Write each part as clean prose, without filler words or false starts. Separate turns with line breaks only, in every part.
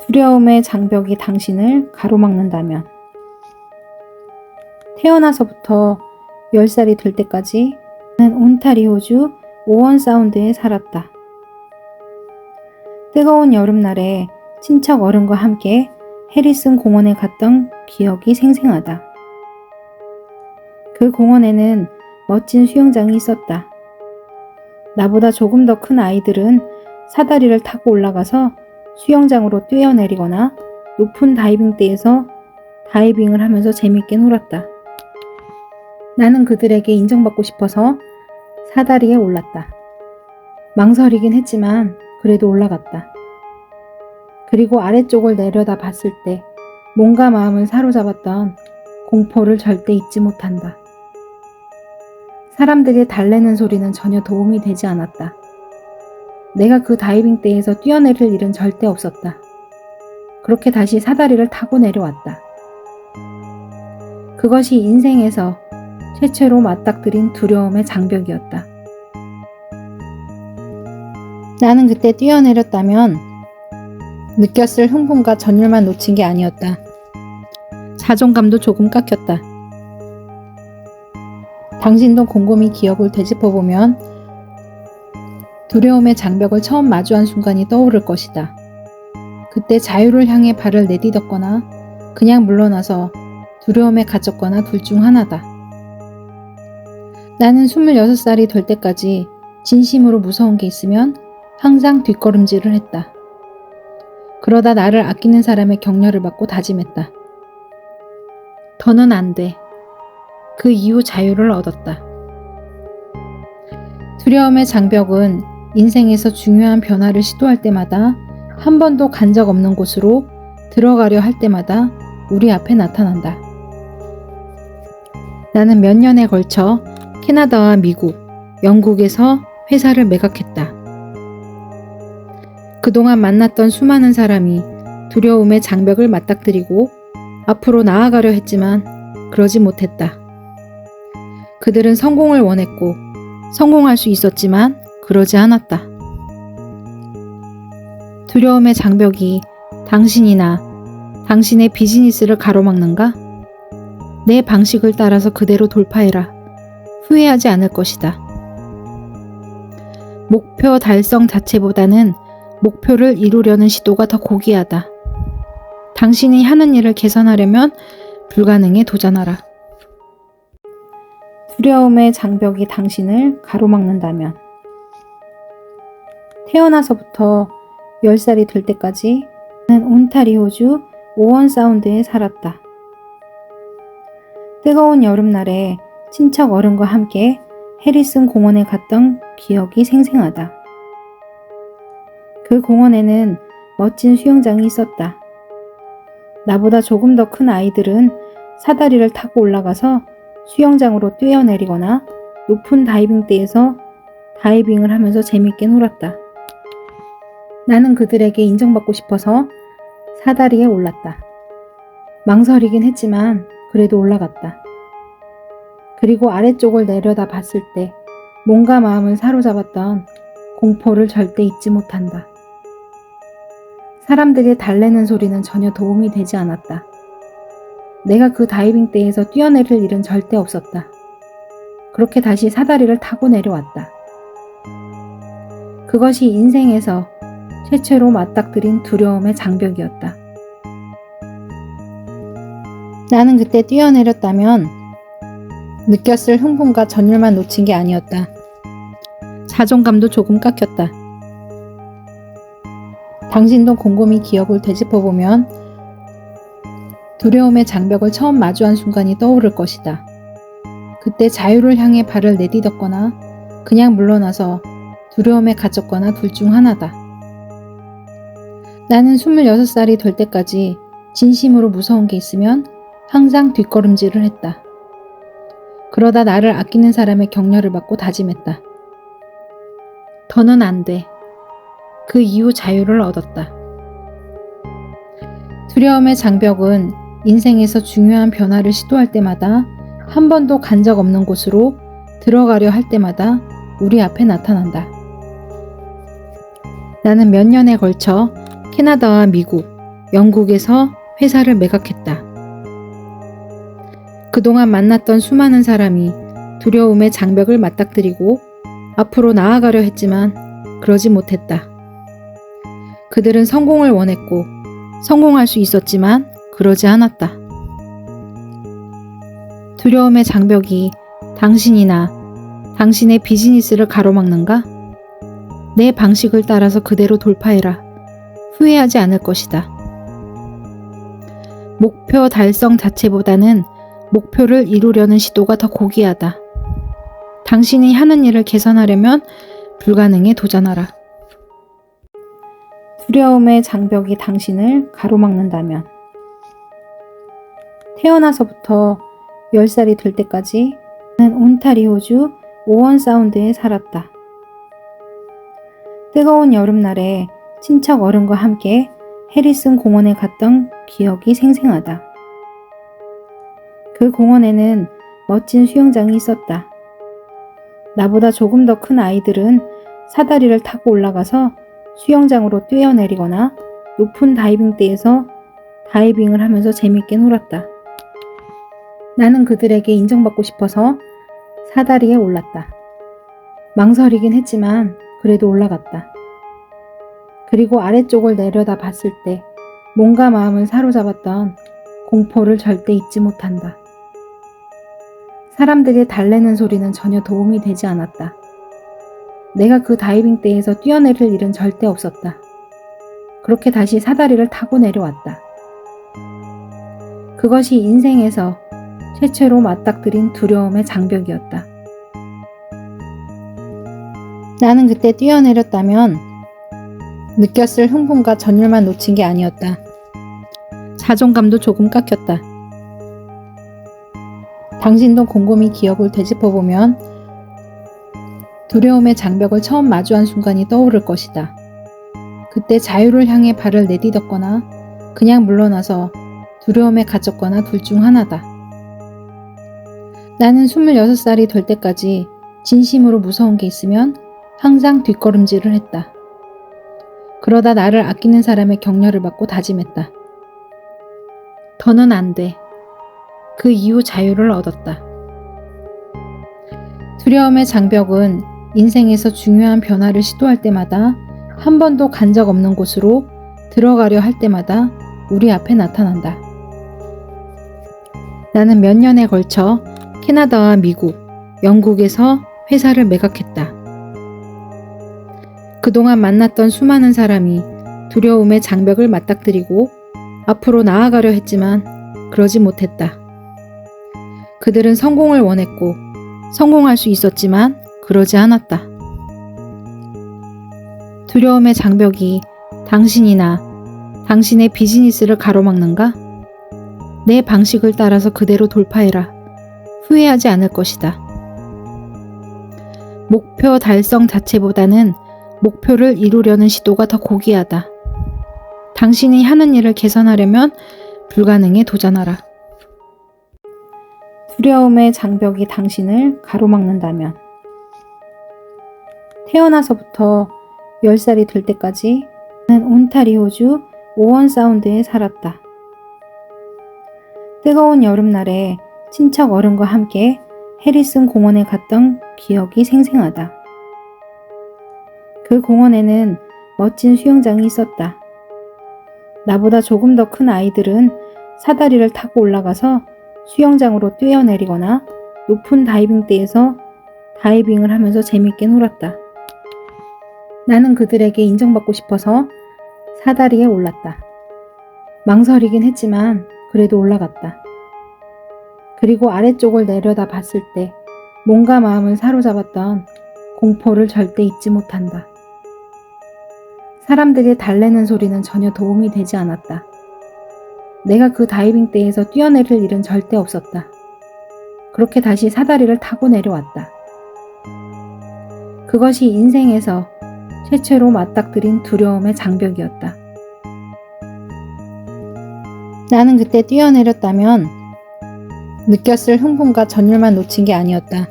두려움의 장벽이 당신을 가로막는다면 태어나서부터 10살이 될 때까지 나는 온타리오주 오원 사운드에 살았다. 뜨거운 여름날에 친척 어른과 함께 해리슨 공원에 갔던 기억이 생생하다. 그 공원에는 멋진 수영장이 있었다. 나보다 조금 더 큰 아이들은 사다리를 타고 올라가서 수영장으로 뛰어내리거나 높은 다이빙대에서 다이빙을 하면서 재밌게 놀았다. 나는 그들에게 인정받고 싶어서 사다리에 올랐다. 망설이긴 했지만 그래도 올라갔다. 그리고 아래쪽을 내려다 봤을 때 몸과 마음을 사로잡았던 공포를 절대 잊지 못한다. 사람들이 달래는 소리는 전혀 도움이 되지 않았다. 내가 그 다이빙대에서 뛰어내릴 일은 절대 없었다. 그렇게 다시 사다리를 타고 내려왔다. 그것이 인생에서 최초로 맞닥뜨린 두려움의 장벽이었다. 나는 그때 뛰어내렸다면 느꼈을 흥분과 전율만 놓친 게 아니었다. 자존감도 조금 깎였다. 당신도 곰곰이 기억을 되짚어보면 두려움의 장벽을 처음 마주한 순간이 떠오를 것이다. 그때 자유를 향해 발을 내딛었거나 그냥 물러나서 두려움에 갇혔거나 둘 중 하나다. 나는 26살이 될 때까지 진심으로 무서운 게 있으면 항상 뒷걸음질을 했다. 그러다 나를 아끼는 사람의 격려를 받고 다짐했다. 더는 안 돼. 그 이후 자유를 얻었다. 두려움의 장벽은 인생에서 중요한 변화를 시도할 때마다 한 번도 간 적 없는 곳으로 들어가려 할 때마다 우리 앞에 나타난다. 나는 몇 년에 걸쳐 캐나다와 미국, 영국에서 회사를 매각했다. 그동안 만났던 수많은 사람이 두려움의 장벽을 맞닥뜨리고 앞으로 나아가려 했지만 그러지 못했다. 그들은 성공을 원했고 성공할 수 있었지만 그러지 않았다. 두려움의 장벽이 당신이나 당신의 비즈니스를 가로막는가? 내 방식을 따라서 그대로 돌파해라. 후회하지 않을 것이다. 목표 달성 자체보다는 목표를 이루려는 시도가 더 고귀하다. 당신이 하는 일을 개선하려면 불가능에 도전하라. 두려움의 장벽이 당신을 가로막는다면 태어나서부터 10살이 될 때까지 나는 온타리오주 오원 사운드에 살았다. 뜨거운 여름날에 친척 어른과 함께 해리슨 공원에 갔던 기억이 생생하다. 그 공원에는 멋진 수영장이 있었다. 나보다 조금 더 큰 아이들은 사다리를 타고 올라가서 수영장으로 뛰어내리거나 높은 다이빙대에서 다이빙을 하면서 재밌게 놀았다. 나는 그들에게 인정받고 싶어서 사다리에 올랐다. 망설이긴 했지만 그래도 올라갔다. 그리고 아래쪽을 내려다 봤을 때 몸과 마음을 사로잡았던 공포를 절대 잊지 못한다. 사람들이 달래는 소리는 전혀 도움이 되지 않았다. 내가 그 다이빙대에서 뛰어내릴 일은 절대 없었다. 그렇게 다시 사다리를 타고 내려왔다. 그것이 인생에서 최초로 맞닥뜨린 두려움의 장벽이었다. 나는 그때 뛰어내렸다면 느꼈을 흥분과 전율만 놓친 게 아니었다. 자존감도 조금 깎였다. 당신도 곰곰이 기억을 되짚어보면 두려움의 장벽을 처음 마주한 순간이 떠오를 것이다. 그때 자유를 향해 발을 내딛었거나 그냥 물러나서 두려움에 갇혔거나 둘 중 하나다. 나는 26살이 될 때까지 진심으로 무서운 게 있으면 항상 뒷걸음질을 했다. 그러다 나를 아끼는 사람의 격려를 받고 다짐했다. 더는 안 돼. 그 이후 자유를 얻었다. 두려움의 장벽은 인생에서 중요한 변화를 시도할 때마다 한 번도 간 적 없는 곳으로 들어가려 할 때마다 우리 앞에 나타난다. 나는 몇 년에 걸쳐 캐나다와 미국, 영국에서 회사를 매각했다. 그동안 만났던 수많은 사람이 두려움의 장벽을 맞닥뜨리고 앞으로 나아가려 했지만 그러지 못했다. 그들은 성공을 원했고 성공할 수 있었지만 그러지 않았다. 두려움의 장벽이 당신이나 당신의 비즈니스를 가로막는가? 내 방식을 따라서 그대로 돌파해라. 후회하지 않을 것이다. 목표 달성 자체보다는 목표를 이루려는 시도가 더 고귀하다. 당신이 하는 일을 개선하려면 불가능에 도전하라. 두려움의 장벽이 당신을 가로막는다면 태어나서부터 10살이 될 때까지 나는 온타리오주 오원 사운드에 살았다. 뜨거운 여름날에 친척 어른과 함께 해리슨 공원에 갔던 기억이 생생하다. 그 공원에는 멋진 수영장이 있었다. 나보다 조금 더 큰 아이들은 사다리를 타고 올라가서 수영장으로 뛰어내리거나 높은 다이빙대에서 다이빙을 하면서 재밌게 놀았다. 나는 그들에게 인정받고 싶어서 사다리에 올랐다. 망설이긴 했지만 그래도 올라갔다. 그리고 아래쪽을 내려다 봤을 때 몸과 마음을 사로잡았던 공포를 절대 잊지 못한다. 사람들이 달래는 소리는 전혀 도움이 되지 않았다. 내가 그 다이빙대에서 뛰어내릴 일은 절대 없었다. 그렇게 다시 사다리를 타고 내려왔다. 그것이 인생에서 최초로 맞닥뜨린 두려움의 장벽이었다. 나는 그때 뛰어내렸다면 느꼈을 흥분과 전율만 놓친 게 아니었다. 자존감도 조금 깎였다. 당신도 곰곰이 기억을 되짚어보면 두려움의 장벽을 처음 마주한 순간이 떠오를 것이다. 그때 자유를 향해 발을 내딛었거나 그냥 물러나서 두려움에 갇혔거나 둘 중 하나다. 나는 26살이 될 때까지 진심으로 무서운 게 있으면 항상 뒷걸음질을 했다. 그러다 나를 아끼는 사람의 격려를 받고 다짐했다. 더는 안 돼. 그 이후 자유를 얻었다. 두려움의 장벽은 인생에서 중요한 변화를 시도할 때마다 한 번도 간 적 없는 곳으로 들어가려 할 때마다 우리 앞에 나타난다. 나는 몇 년에 걸쳐 캐나다와 미국, 영국에서 회사를 매각했다. 그동안 만났던 수많은 사람이 두려움의 장벽을 맞닥뜨리고 앞으로 나아가려 했지만 그러지 못했다. 그들은 성공을 원했고 성공할 수 있었지만 그러지 않았다. 두려움의 장벽이 당신이나 당신의 비즈니스를 가로막는가? 내 방식을 따라서 그대로 돌파해라. 후회하지 않을 것이다. 목표 달성 자체보다는 목표를 이루려는 시도가 더 고귀하다. 당신이 하는 일을 개선하려면 불가능에 도전하라. 두려움의 장벽이 당신을 가로막는다면 태어나서부터 10살이 될 때까지 나는 온타리오주 오원 사운드에 살았다. 뜨거운 여름날에 친척 어른과 함께 해리슨 공원에 갔던 기억이 생생하다. 그 공원에는 멋진 수영장이 있었다. 나보다 조금 더 큰 아이들은 사다리를 타고 올라가서 수영장으로 뛰어내리거나 높은 다이빙대에서 다이빙을 하면서 재밌게 놀았다. 나는 그들에게 인정받고 싶어서 사다리에 올랐다. 망설이긴 했지만 그래도 올라갔다. 그리고 아래쪽을 내려다 봤을 때 몸과 마음을 사로잡았던 공포를 절대 잊지 못한다. 사람들이 달래는 소리는 전혀 도움이 되지 않았다. 내가 그 다이빙대에서 뛰어내릴 일은 절대 없었다. 그렇게 다시 사다리를 타고 내려왔다. 그것이 인생에서 최초로 맞닥뜨린 두려움의 장벽이었다. 나는 그때 뛰어내렸다면 느꼈을 흥분과 전율만 놓친 게 아니었다.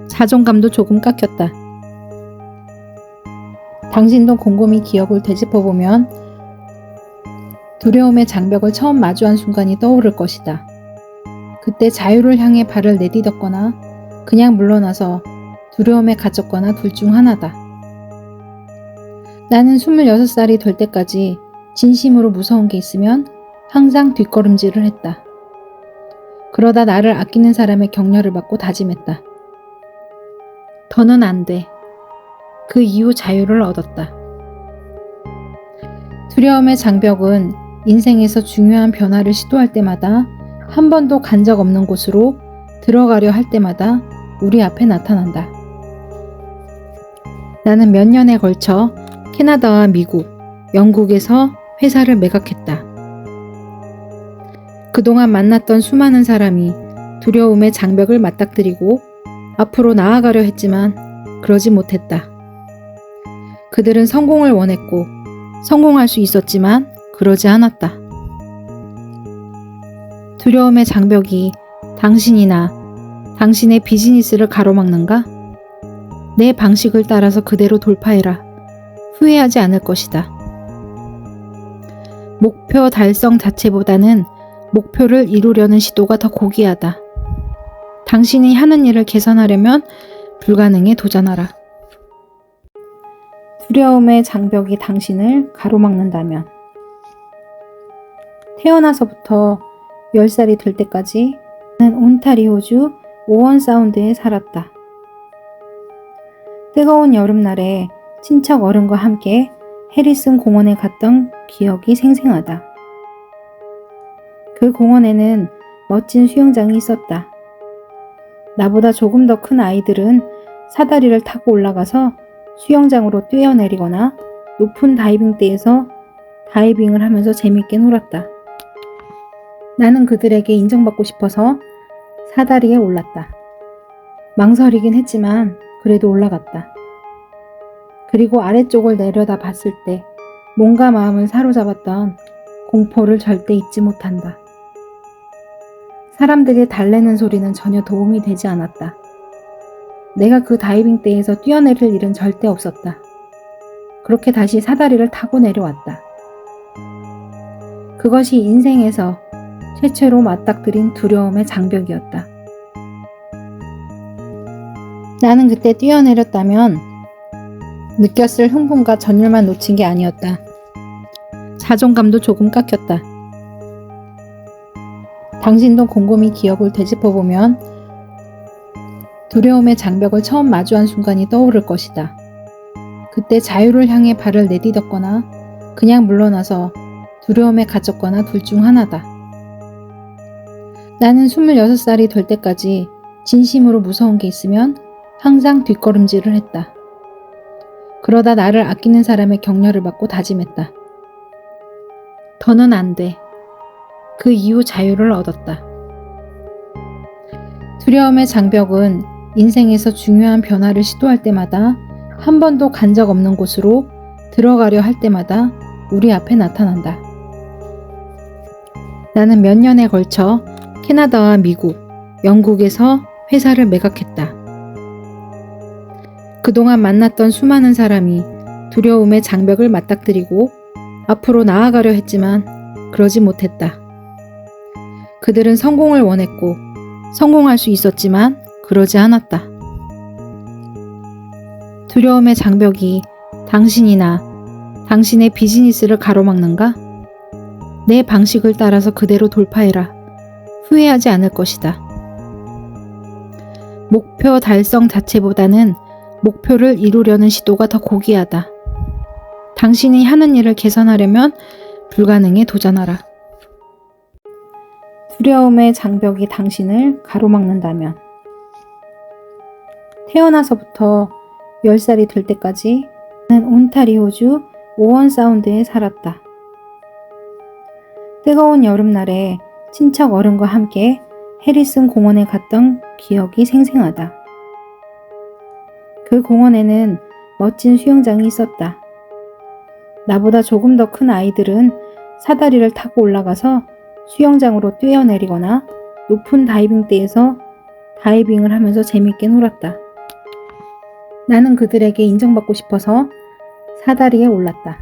자존감도 조금 깎였다. 당신도 곰곰이 기억을 되짚어보면 두려움의 장벽을 처음 마주한 순간이 떠오를 것이다. 그때 자유를 향해 발을 내딛었거나 그냥 물러나서 두려움에 갇혔거나 둘 중 하나다. 나는 26살이 될 때까지 진심으로 무서운 게 있으면 항상 뒷걸음질을 했다. 그러다 나를 아끼는 사람의 격려를 받고 다짐했다. 더는 안 돼. 그 이후 자유를 얻었다. 두려움의 장벽은 인생에서 중요한 변화를 시도할 때마다 한 번도 간 적 없는 곳으로 들어가려 할 때마다 우리 앞에 나타난다. 나는 몇 년에 걸쳐 캐나다와 미국, 영국에서 회사를 매각했다. 그동안 만났던 수많은 사람이 두려움의 장벽을 맞닥뜨리고 앞으로 나아가려 했지만 그러지 못했다. 그들은 성공을 원했고 성공할 수 있었지만 그러지 않았다. 두려움의 장벽이 당신이나 당신의 비즈니스를 가로막는가? 내 방식을 따라서 그대로 돌파해라. 후회하지 않을 것이다. 목표 달성 자체보다는 목표를 이루려는 시도가 더 고귀하다. 당신이 하는 일을 개선하려면 불가능에 도전하라. 두려움의 장벽이 당신을 가로막는다면 태어나서부터 10살이 될 때까지 나는 온타리오주 오원 사운드에 살았다. 뜨거운 여름날에 친척 어른과 함께 해리슨 공원에 갔던 기억이 생생하다. 그 공원에는 멋진 수영장이 있었다. 나보다 조금 더 큰 아이들은 사다리를 타고 올라가서 수영장으로 뛰어내리거나 높은 다이빙대에서 다이빙을 하면서 재밌게 놀았다. 나는 그들에게 인정받고 싶어서 사다리에 올랐다. 망설이긴 했지만 그래도 올라갔다. 그리고 아래쪽을 내려다 봤을 때 몸과 마음을 사로잡았던 공포를 절대 잊지 못한다. 사람들이 달래는 소리는 전혀 도움이 되지 않았다. 내가 그 다이빙대에서 뛰어내릴 일은 절대 없었다. 그렇게 다시 사다리를 타고 내려왔다. 그것이 인생에서 최초로 맞닥뜨린 두려움의 장벽이었다. 나는 그때 뛰어내렸다면 느꼈을 흥분과 전율만 놓친 게 아니었다. 자존감도 조금 깎였다. 당신도 곰곰이 기억을 되짚어보면 두려움의 장벽을 처음 마주한 순간이 떠오를 것이다. 그때 자유를 향해 발을 내딛었거나 그냥 물러나서 두려움에 갇혔거나 둘 중 하나다. 나는 26살이 될 때까지 진심으로 무서운 게 있으면 항상 뒷걸음질을 했다. 그러다 나를 아끼는 사람의 격려를 받고 다짐했다. 더는 안 돼. 그 이후 자유를 얻었다. 두려움의 장벽은 인생에서 중요한 변화를 시도할 때마다 한 번도 간 적 없는 곳으로 들어가려 할 때마다 우리 앞에 나타난다. 나는 몇 년에 걸쳐 캐나다와 미국, 영국에서 회사를 매각했다. 그동안 만났던 수많은 사람이 두려움의 장벽을 맞닥뜨리고 앞으로 나아가려 했지만 그러지 못했다. 그들은 성공을 원했고 성공할 수 있었지만 그러지 않았다. 두려움의 장벽이 당신이나 당신의 비즈니스를 가로막는가? 내 방식을 따라서 그대로 돌파해라. 후회하지 않을 것이다. 목표 달성 자체보다는 목표를 이루려는 시도가 더 고귀하다. 당신이 하는 일을 개선하려면 불가능에 도전하라. 두려움의 장벽이 당신을 가로막는다면 태어나서부터 10살이 될 때까지 나는 온타리오주 오원 사운드에 살았다. 뜨거운 여름날에 친척 어른과 함께 해리슨 공원에 갔던 기억이 생생하다. 그 공원에는 멋진 수영장이 있었다. 나보다 조금 더 큰 아이들은 사다리를 타고 올라가서 수영장으로 뛰어내리거나 높은 다이빙대에서 다이빙을 하면서 재밌게 놀았다. 나는 그들에게 인정받고 싶어서 사다리에 올랐다.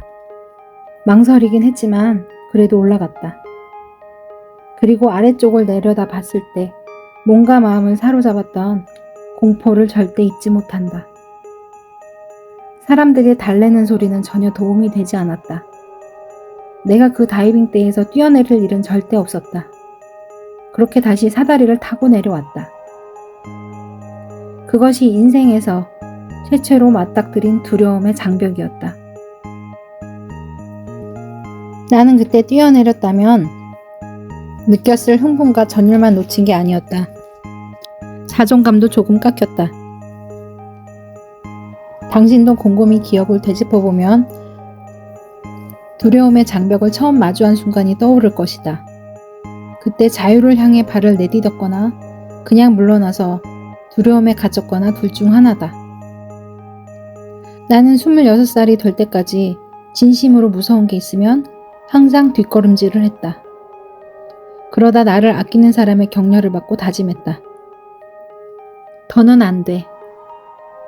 망설이긴 했지만 그래도 올라갔다. 그리고 아래쪽을 내려다 봤을 때 몸과 마음을 사로잡았던 공포를 절대 잊지 못한다. 사람들이 달래는 소리는 전혀 도움이 되지 않았다. 내가 그 다이빙대에서 뛰어내릴 일은 절대 없었다. 그렇게 다시 사다리를 타고 내려왔다. 그것이 인생에서 최초로 맞닥뜨린 두려움의 장벽이었다. 나는 그때 뛰어내렸다면 느꼈을 흥분과 전율만 놓친 게 아니었다. 자존감도 조금 깎였다. 당신도 곰곰이 기억을 되짚어보면 두려움의 장벽을 처음 마주한 순간이 떠오를 것이다. 그때 자유를 향해 발을 내디뎠거나 그냥 물러나서 두려움에 갇혔거나 둘 중 하나다. 나는 26살이 될 때까지 진심으로 무서운 게 있으면 항상 뒷걸음질을 했다. 그러다 나를 아끼는 사람의 격려를 받고 다짐했다. 더는 안 돼.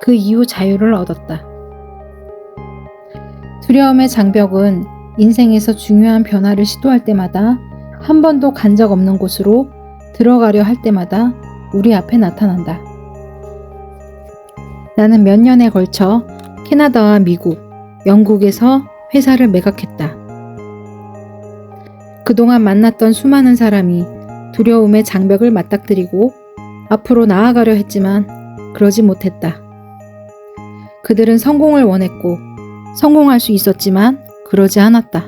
그 이후 자유를 얻었다. 두려움의 장벽은 인생에서 중요한 변화를 시도할 때마다 한 번도 간 적 없는 곳으로 들어가려 할 때마다 우리 앞에 나타난다. 나는 몇 년에 걸쳐 캐나다와 미국, 영국에서 회사를 매각했다. 그동안 만났던 수많은 사람이 두려움의 장벽을 맞닥뜨리고 앞으로 나아가려 했지만 그러지 못했다. 그들은 성공을 원했고 성공할 수 있었지만 그러지 않았다.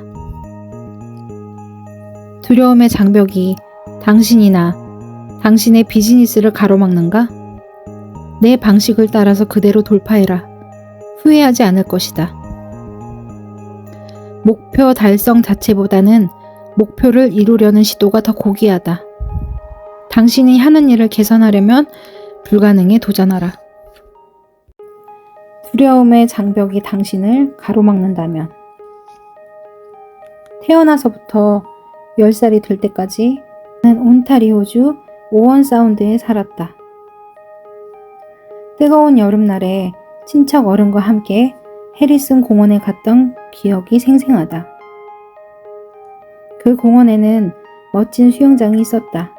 두려움의 장벽이 당신이나 당신의 비즈니스를 가로막는가? 내 방식을 따라서 그대로 돌파해라. 후회하지 않을 것이다. 목표 달성 자체보다는 목표를 이루려는 시도가 더 고귀하다. 당신이 하는 일을 개선하려면 불가능에 도전하라. 두려움의 장벽이 당신을 가로막는다면 태어나서부터 10살이 될 때까지 나는 온타리오주 오원 사운드에 살았다. 뜨거운 여름날에 친척 어른과 함께 해리슨 공원에 갔던 기억이 생생하다. 그 공원에는 멋진 수영장이 있었다.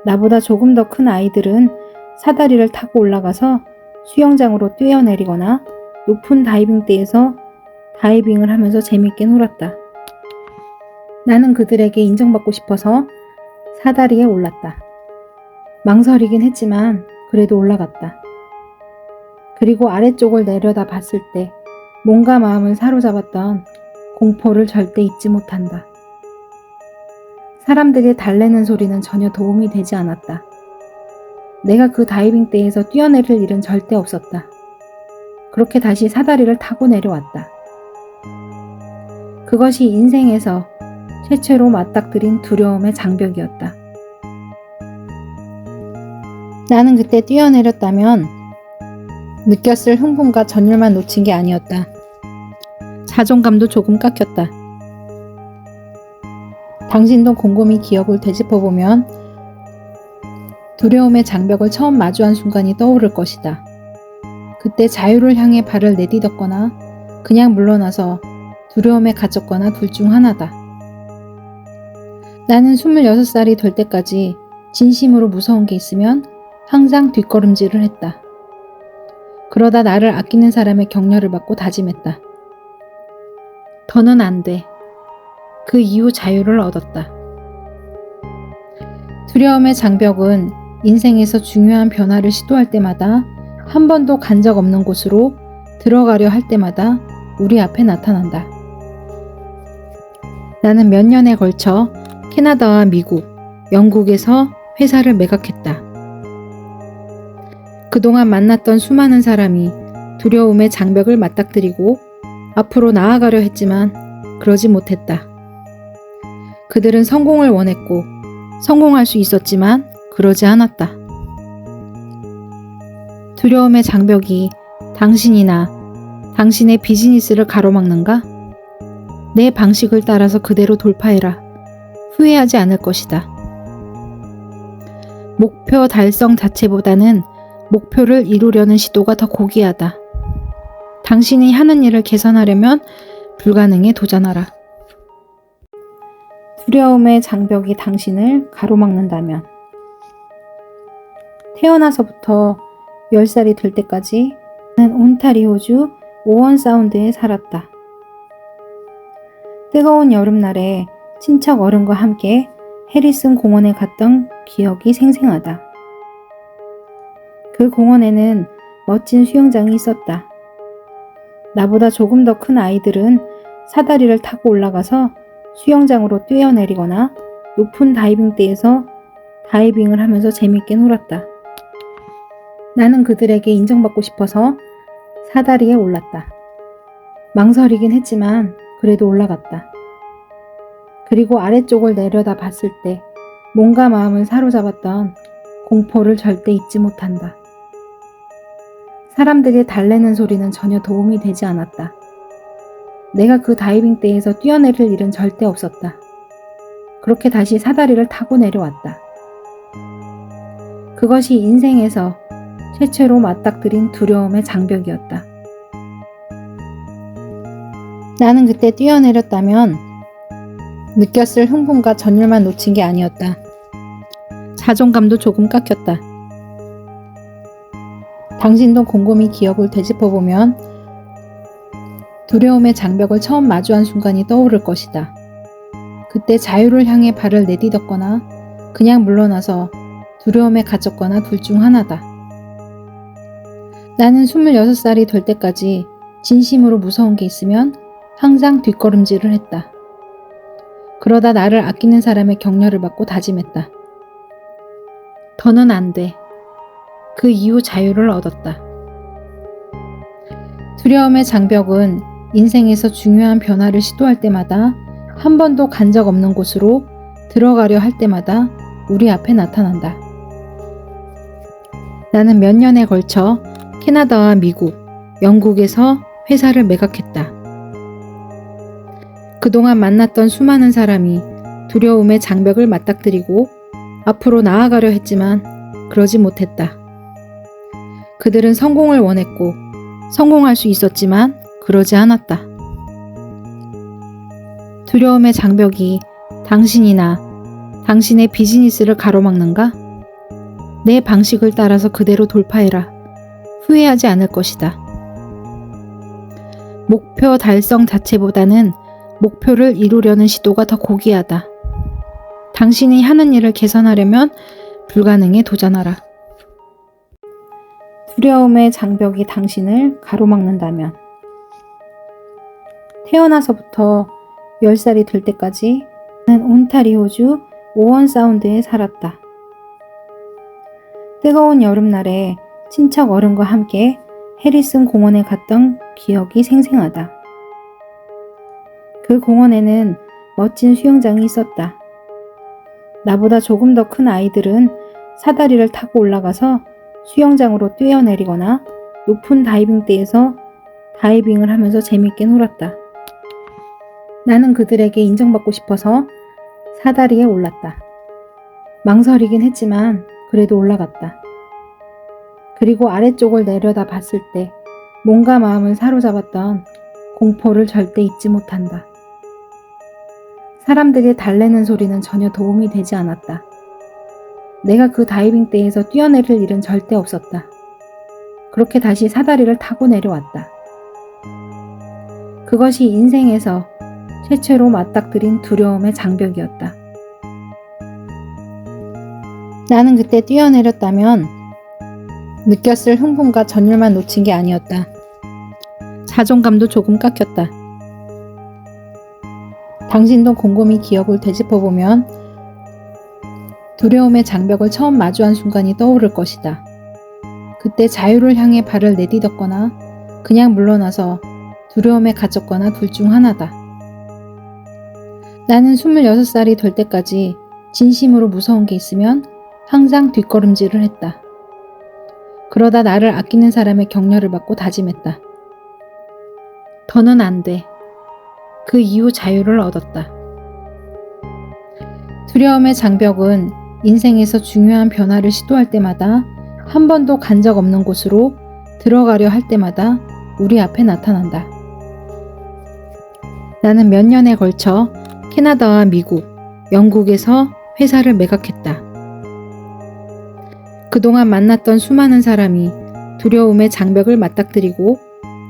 나보다 조금 더 큰 아이들은 사다리를 타고 올라가서 수영장으로 뛰어내리거나 높은 다이빙대에서 다이빙을 하면서 재밌게 놀았다. 나는 그들에게 인정받고 싶어서 사다리에 올랐다. 망설이긴 했지만 그래도 올라갔다. 그리고 아래쪽을 내려다 봤을 때 몸과 마음을 사로잡았던 공포를 절대 잊지 못한다. 사람들이 달래는 소리는 전혀 도움이 되지 않았다. 내가 그 다이빙대에서 뛰어내릴 일은 절대 없었다. 그렇게 다시 사다리를 타고 내려왔다. 그것이 인생에서 최초로 맞닥뜨린 두려움의 장벽이었다. 나는 그때 뛰어내렸다면 느꼈을 흥분과 전율만 놓친 게 아니었다. 자존감도 조금 깎였다. 당신도 곰곰이 기억을 되짚어보면 두려움의 장벽을 처음 마주한 순간이 떠오를 것이다. 그때 자유를 향해 발을 내디뎠거나 그냥 물러나서 두려움에 갇혔거나 둘 중 하나다. 나는 26살이 될 때까지 진심으로 무서운 게 있으면 항상 뒷걸음질을 했다. 그러다 나를 아끼는 사람의 격려를 받고 다짐했다. 더는 안 돼. 그 이후 자유를 얻었다. 두려움의 장벽은 인생에서 중요한 변화를 시도할 때마다 한 번도 간 적 없는 곳으로 들어가려 할 때마다 우리 앞에 나타난다. 나는 몇 년에 걸쳐 캐나다와 미국, 영국에서 회사를 매각했다. 그동안 만났던 수많은 사람이 두려움의 장벽을 맞닥뜨리고 앞으로 나아가려 했지만 그러지 못했다. 그들은 성공을 원했고 성공할 수 있었지만 그러지 않았다. 두려움의 장벽이 당신이나 당신의 비즈니스를 가로막는가? 내 방식을 따라서 그대로 돌파해라. 후회하지 않을 것이다. 목표 달성 자체보다는 목표를 이루려는 시도가 더 고귀하다. 당신이 하는 일을 개선하려면 불가능에 도전하라. 두려움의 장벽이 당신을 가로막는다면 태어나서부터 10살이 될 때까지 나는 온타리오주 오원 사운드에 살았다. 뜨거운 여름날에 친척 어른과 함께 해리슨 공원에 갔던 기억이 생생하다. 그 공원에는 멋진 수영장이 있었다. 나보다 조금 더 큰 아이들은 사다리를 타고 올라가서 수영장으로 뛰어내리거나 높은 다이빙대에서 다이빙을 하면서 재밌게 놀았다. 나는 그들에게 인정받고 싶어서 사다리에 올랐다. 망설이긴 했지만 그래도 올라갔다. 그리고 아래쪽을 내려다 봤을 때 몸과 마음을 사로잡았던 공포를 절대 잊지 못한다. 사람들이 달래는 소리는 전혀 도움이 되지 않았다. 내가 그 다이빙대에서 뛰어내릴 일은 절대 없었다. 그렇게 다시 사다리를 타고 내려왔다. 그것이 인생에서 최초로 맞닥뜨린 두려움의 장벽이었다. 나는 그때 뛰어내렸다면 느꼈을 흥분과 전율만 놓친 게 아니었다. 자존감도 조금 깎였다. 당신도 곰곰이 기억을 되짚어보면 두려움의 장벽을 처음 마주한 순간이 떠오를 것이다. 그때 자유를 향해 발을 내디뎠거나 그냥 물러나서 두려움에 갇혔거나 둘 중 하나다. 나는 26살이 될 때까지 진심으로 무서운 게 있으면 항상 뒷걸음질을 했다. 그러다 나를 아끼는 사람의 격려를 받고 다짐했다. 더는 안 돼. 그 이후 자유를 얻었다. 두려움의 장벽은 인생에서 중요한 변화를 시도할 때마다 한 번도 간 적 없는 곳으로 들어가려 할 때마다 우리 앞에 나타난다. 나는 몇 년에 걸쳐 캐나다와 미국, 영국에서 회사를 매각했다. 그동안 만났던 수많은 사람이 두려움의 장벽을 맞닥뜨리고 앞으로 나아가려 했지만 그러지 못했다. 그들은 성공을 원했고 성공할 수 있었지만 그러지 않았다. 두려움의 장벽이 당신이나 당신의 비즈니스를 가로막는가? 내 방식을 따라서 그대로 돌파해라. 후회하지 않을 것이다. 목표 달성 자체보다는 목표를 이루려는 시도가 더 고귀하다. 당신이 하는 일을 개선하려면 불가능에 도전하라. 두려움의 장벽이 당신을 가로막는다면 태어나서부터 10살이 될 때까지 나는 온타리오주 오원 사운드에 살았다. 뜨거운 여름날에 친척 어른과 함께 해리슨 공원에 갔던 기억이 생생하다. 그 공원에는 멋진 수영장이 있었다. 나보다 조금 더 큰 아이들은 사다리를 타고 올라가서 수영장으로 뛰어내리거나 높은 다이빙대에서 다이빙을 하면서 재밌게 놀았다. 나는 그들에게 인정받고 싶어서 사다리에 올랐다. 망설이긴 했지만 그래도 올라갔다. 그리고 아래쪽을 내려다 봤을 때 몸과 마음을 사로잡았던 공포를 절대 잊지 못한다. 사람들이 달래는 소리는 전혀 도움이 되지 않았다. 내가 그 다이빙대에서 뛰어내릴 일은 절대 없었다. 그렇게 다시 사다리를 타고 내려왔다. 그것이 인생에서 최초로 맞닥뜨린 두려움의 장벽이었다. 나는 그때 뛰어내렸다면 느꼈을 흥분과 전율만 놓친 게 아니었다. 자존감도 조금 깎였다. 당신도 곰곰이 기억을 되짚어보면 두려움의 장벽을 처음 마주한 순간이 떠오를 것이다. 그때 자유를 향해 발을 내디뎠거나 그냥 물러나서 두려움에 갇혔거나 둘 중 하나다. 나는 26살이 될 때까지 진심으로 무서운 게 있으면 항상 뒷걸음질을 했다. 그러다 나를 아끼는 사람의 격려를 받고 다짐했다. 더는 안 돼. 그 이후 자유를 얻었다. 두려움의 장벽은 인생에서 중요한 변화를 시도할 때마다 한 번도 간 적 없는 곳으로 들어가려 할 때마다 우리 앞에 나타난다. 나는 몇 년에 걸쳐 캐나다와 미국, 영국에서 회사를 매각했다. 그동안 만났던 수많은 사람이 두려움의 장벽을 맞닥뜨리고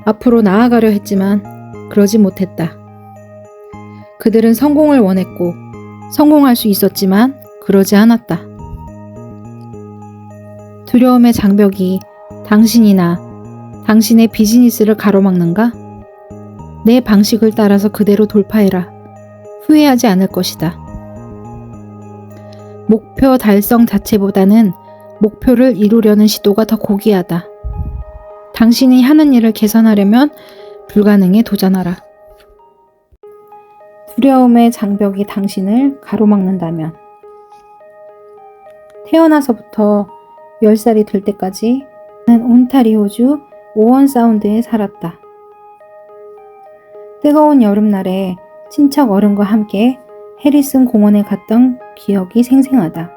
앞으로 나아가려 했지만 그러지 못했다. 그들은 성공을 원했고 성공할 수 있었지만 그러지 않았다. 두려움의 장벽이 당신이나 당신의 비즈니스를 가로막는가? 내 방식을 따라서 그대로 돌파해라. 후회하지 않을 것이다. 목표 달성 자체보다는 목표를 이루려는 시도가 더 고귀하다. 당신이 하는 일을 개선하려면 불가능에 도전하라. 두려움의 장벽이 당신을 가로막는다면 태어나서부터 10살이 될 때까지 나는 온타리오주 오원 사운드에 살았다. 뜨거운 여름날에 친척 어른과 함께 해리슨 공원에 갔던 기억이 생생하다.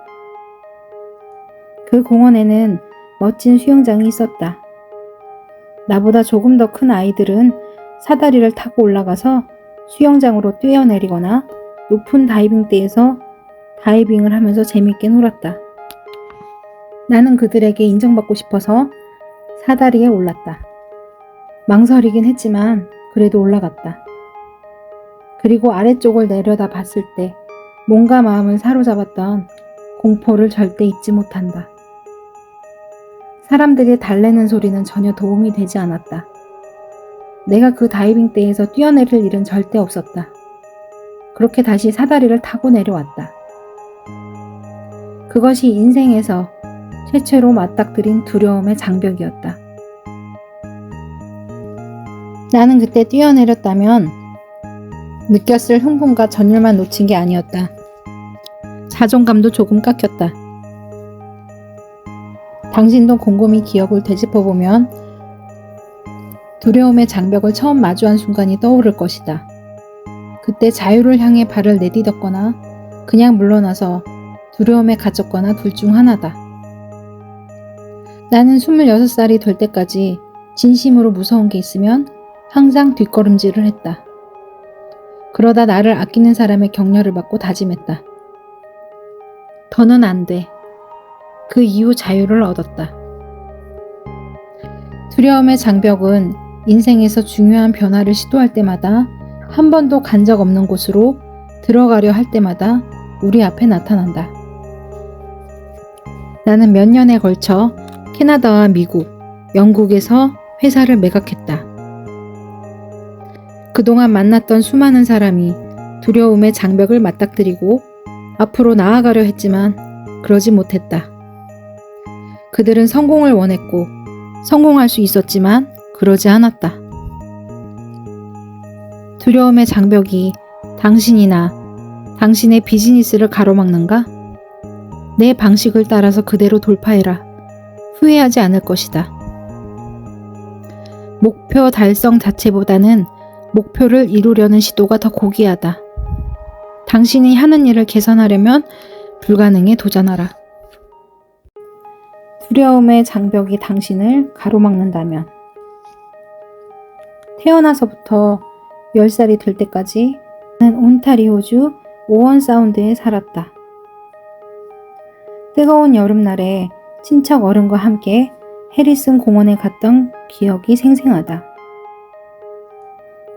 그 공원에는 멋진 수영장이 있었다. 나보다 조금 더 큰 아이들은 사다리를 타고 올라가서 수영장으로 뛰어내리거나 높은 다이빙대에서 다이빙을 하면서 재밌게 놀았다. 나는 그들에게 인정받고 싶어서 사다리에 올랐다. 망설이긴 했지만 그래도 올라갔다. 그리고 아래쪽을 내려다 봤을 때 몸과 마음을 사로잡았던 공포를 절대 잊지 못한다. 사람들이 달래는 소리는 전혀 도움이 되지 않았다. 내가 그 다이빙대에서 뛰어내릴 일은 절대 없었다. 그렇게 다시 사다리를 타고 내려왔다. 그것이 인생에서 최초로 맞닥뜨린 두려움의 장벽이었다. 나는 그때 뛰어내렸다면 느꼈을 흥분과 전율만 놓친 게 아니었다. 자존감도 조금 깎였다. 당신도 곰곰이 기억을 되짚어보면 두려움의 장벽을 처음 마주한 순간이 떠오를 것이다. 그때 자유를 향해 발을 내디뎠거나 그냥 물러나서 두려움에 갇혔거나 둘 중 하나다. 나는 26살이 될 때까지 진심으로 무서운 게 있으면 항상 뒷걸음질을 했다. 그러다 나를 아끼는 사람의 격려를 받고 다짐했다. 더는 안 돼. 그 이후 자유를 얻었다. 두려움의 장벽은 인생에서 중요한 변화를 시도할 때마다 한 번도 간 적 없는 곳으로 들어가려 할 때마다 우리 앞에 나타난다. 나는 몇 년에 걸쳐 캐나다와 미국, 영국에서 회사를 매각했다. 그동안 만났던 수많은 사람이 두려움의 장벽을 맞닥뜨리고 앞으로 나아가려 했지만 그러지 못했다. 그들은 성공을 원했고 성공할 수 있었지만 그러지 않았다. 두려움의 장벽이 당신이나 당신의 비즈니스를 가로막는가? 내 방식을 따라서 그대로 돌파해라. 후회하지 않을 것이다. 목표 달성 자체보다는 목표를 이루려는 시도가 더 고귀하다. 당신이 하는 일을 개선하려면 불가능에 도전하라. 두려움의 장벽이 당신을 가로막는다면 태어나서부터 10살이 될 때까지 나는 온타리오주 오원 사운드에 살았다. 뜨거운 여름날에 친척 어른과 함께 해리슨 공원에 갔던 기억이 생생하다.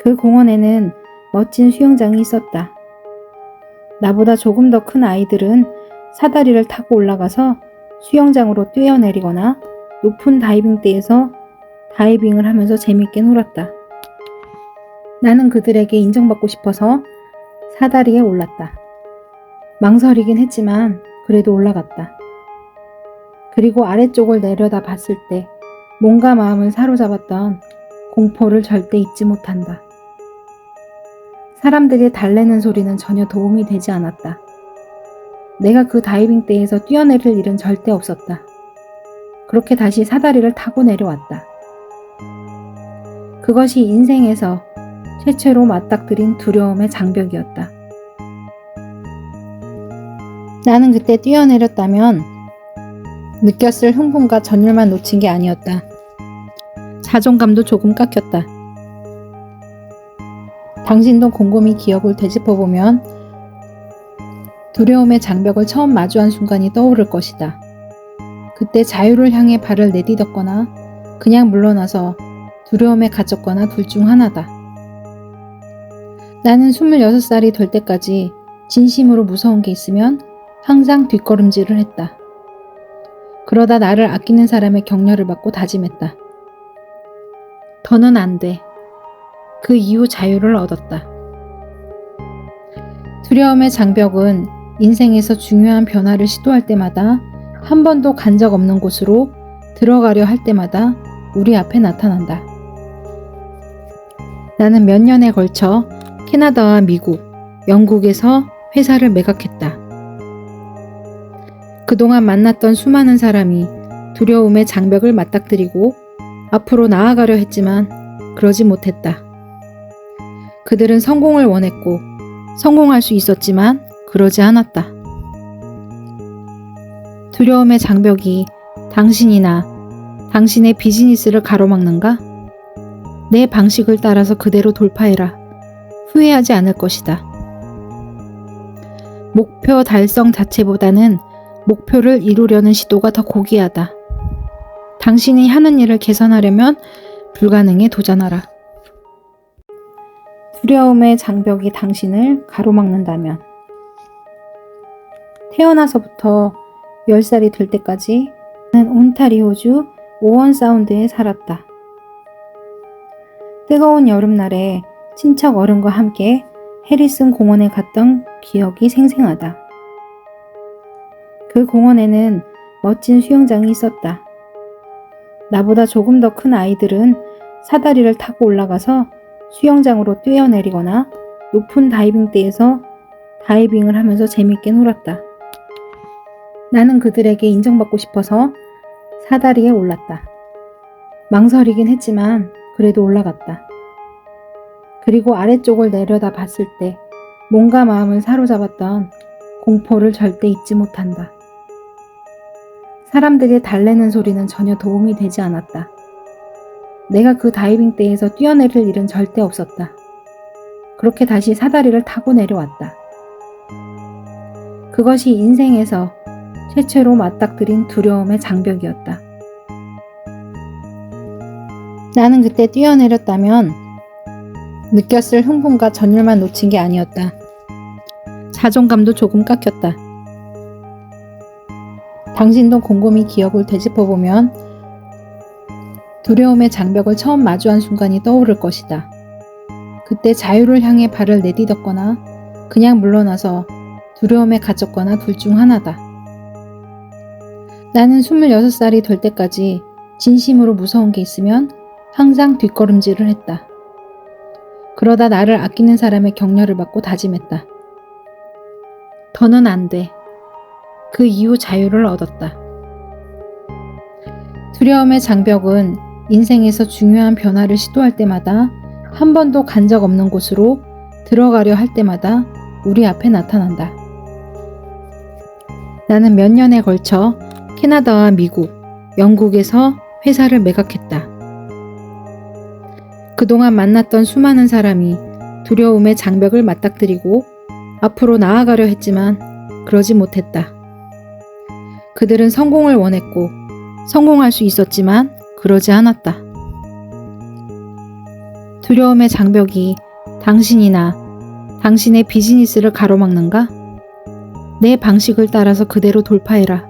그 공원에는 멋진 수영장이 있었다. 나보다 조금 더 큰 아이들은 사다리를 타고 올라가서 수영장으로 뛰어내리거나 높은 다이빙대에서 다이빙을 하면서 재밌게 놀았다. 나는 그들에게 인정받고 싶어서 사다리에 올랐다. 망설이긴 했지만 그래도 올라갔다. 그리고 아래쪽을 내려다 봤을 때 몸과 마음을 사로잡았던 공포를 절대 잊지 못한다. 사람들이 달래는 소리는 전혀 도움이 되지 않았다. 내가 그 다이빙대에서 뛰어내릴 일은 절대 없었다. 그렇게 다시 사다리를 타고 내려왔다. 그것이 인생에서 최초로 맞닥뜨린 두려움의 장벽이었다. 나는 그때 뛰어내렸다면 느꼈을 흥분과 전율만 놓친 게 아니었다. 자존감도 조금 깎였다. 당신도 곰곰이 기억을 되짚어보면 두려움의 장벽을 처음 마주한 순간이 떠오를 것이다. 그때 자유를 향해 발을 내딛었거나 그냥 물러나서 두려움에 갇혔거나 둘 중 하나다. 나는 26살이 될 때까지 진심으로 무서운 게 있으면 항상 뒷걸음질을 했다. 그러다 나를 아끼는 사람의 격려를 받고 다짐했다. 더는 안 돼. 그 이후 자유를 얻었다. 두려움의 장벽은 인생에서 중요한 변화를 시도할 때마다 한 번도 간 적 없는 곳으로 들어가려 할 때마다 우리 앞에 나타난다. 나는 몇 년에 걸쳐 캐나다와 미국, 영국에서 회사를 매각했다. 그동안 만났던 수많은 사람이 두려움의 장벽을 맞닥뜨리고 앞으로 나아가려 했지만 그러지 못했다. 그들은 성공을 원했고 성공할 수 있었지만 그러지 않았다. 두려움의 장벽이 당신이나 당신의 비즈니스를 가로막는가? 내 방식을 따라서 그대로 돌파해라. 후회하지 않을 것이다. 목표 달성 자체보다는 목표를 이루려는 시도가 더 고귀하다. 당신이 하는 일을 개선하려면 불가능에 도전하라. 두려움의 장벽이 당신을 가로막는다면 태어나서부터 10살이 될 때까지 나는 온타리오주 오원 사운드에 살았다. 뜨거운 여름날에 친척 어른과 함께 해리슨 공원에 갔던 기억이 생생하다. 그 공원에는 멋진 수영장이 있었다. 나보다 조금 더 큰 아이들은 사다리를 타고 올라가서 수영장으로 뛰어내리거나 높은 다이빙대에서 다이빙을 하면서 재밌게 놀았다. 나는 그들에게 인정받고 싶어서 사다리에 올랐다. 망설이긴 했지만 그래도 올라갔다. 그리고 아래쪽을 내려다 봤을 때 몸과 마음을 사로잡았던 공포를 절대 잊지 못한다. 사람들이 달래는 소리는 전혀 도움이 되지 않았다. 내가 그 다이빙대에서 뛰어내릴 일은 절대 없었다. 그렇게 다시 사다리를 타고 내려왔다. 그것이 인생에서 최초로 맞닥뜨린 두려움의 장벽이었다. 나는 그때 뛰어내렸다면 느꼈을 흥분과 전율만 놓친 게 아니었다. 자존감도 조금 깎였다. 당신도 곰곰이 기억을 되짚어보면 두려움의 장벽을 처음 마주한 순간이 떠오를 것이다. 그때 자유를 향해 발을 내딛었거나 그냥 물러나서 두려움에 갇혔거나 둘 중 하나다. 나는 26살이 될 때까지 진심으로 무서운 게 있으면 항상 뒷걸음질을 했다. 그러다 나를 아끼는 사람의 격려를 받고 다짐했다. 더는 안 돼. 그 이후 자유를 얻었다. 두려움의 장벽은 인생에서 중요한 변화를 시도할 때마다 한 번도 간 적 없는 곳으로 들어가려 할 때마다 우리 앞에 나타난다. 나는 몇 년에 걸쳐 캐나다와 미국, 영국에서 회사를 매각했다. 그동안 만났던 수많은 사람이 두려움의 장벽을 맞닥뜨리고 앞으로 나아가려 했지만 그러지 못했다. 그들은 성공을 원했고 성공할 수 있었지만 그러지 않았다. 두려움의 장벽이 당신이나 당신의 비즈니스를 가로막는가? 내 방식을 따라서 그대로 돌파해라.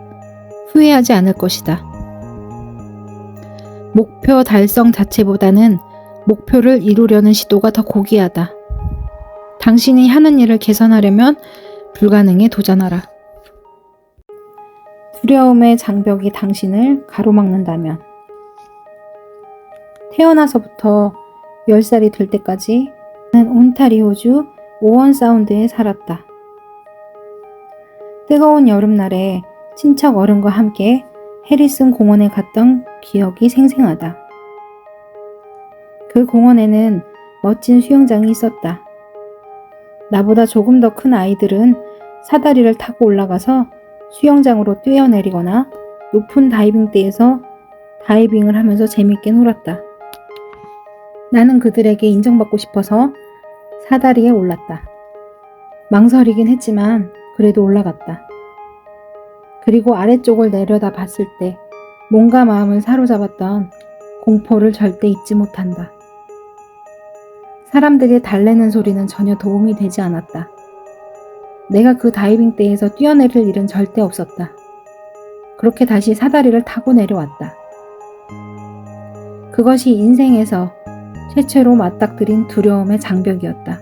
후회하지 않을 것이다. 목표 달성 자체보다는 목표를 이루려는 시도가 더 고귀하다. 당신이 하는 일을 개선하려면 불가능에 도전하라. 두려움의 장벽이 당신을 가로막는다면 태어나서부터 10살이 될 때까지 나는 온타리오주 오원 사운드에 살았다. 뜨거운 여름날에 친척 어른과 함께 해리슨 공원에 갔던 기억이 생생하다. 그 공원에는 멋진 수영장이 있었다. 나보다 조금 더 큰 아이들은 사다리를 타고 올라가서 수영장으로 뛰어내리거나 높은 다이빙대에서 다이빙을 하면서 재밌게 놀았다. 나는 그들에게 인정받고 싶어서 사다리에 올랐다. 망설이긴 했지만 그래도 올라갔다. 그리고 아래쪽을 내려다 봤을 때 몸과 마음을 사로잡았던 공포를 절대 잊지 못한다. 사람들이 달래는 소리는 전혀 도움이 되지 않았다. 내가 그 다이빙대에서 뛰어내릴 일은 절대 없었다. 그렇게 다시 사다리를 타고 내려왔다. 그것이 인생에서 최초로 맞닥뜨린 두려움의 장벽이었다.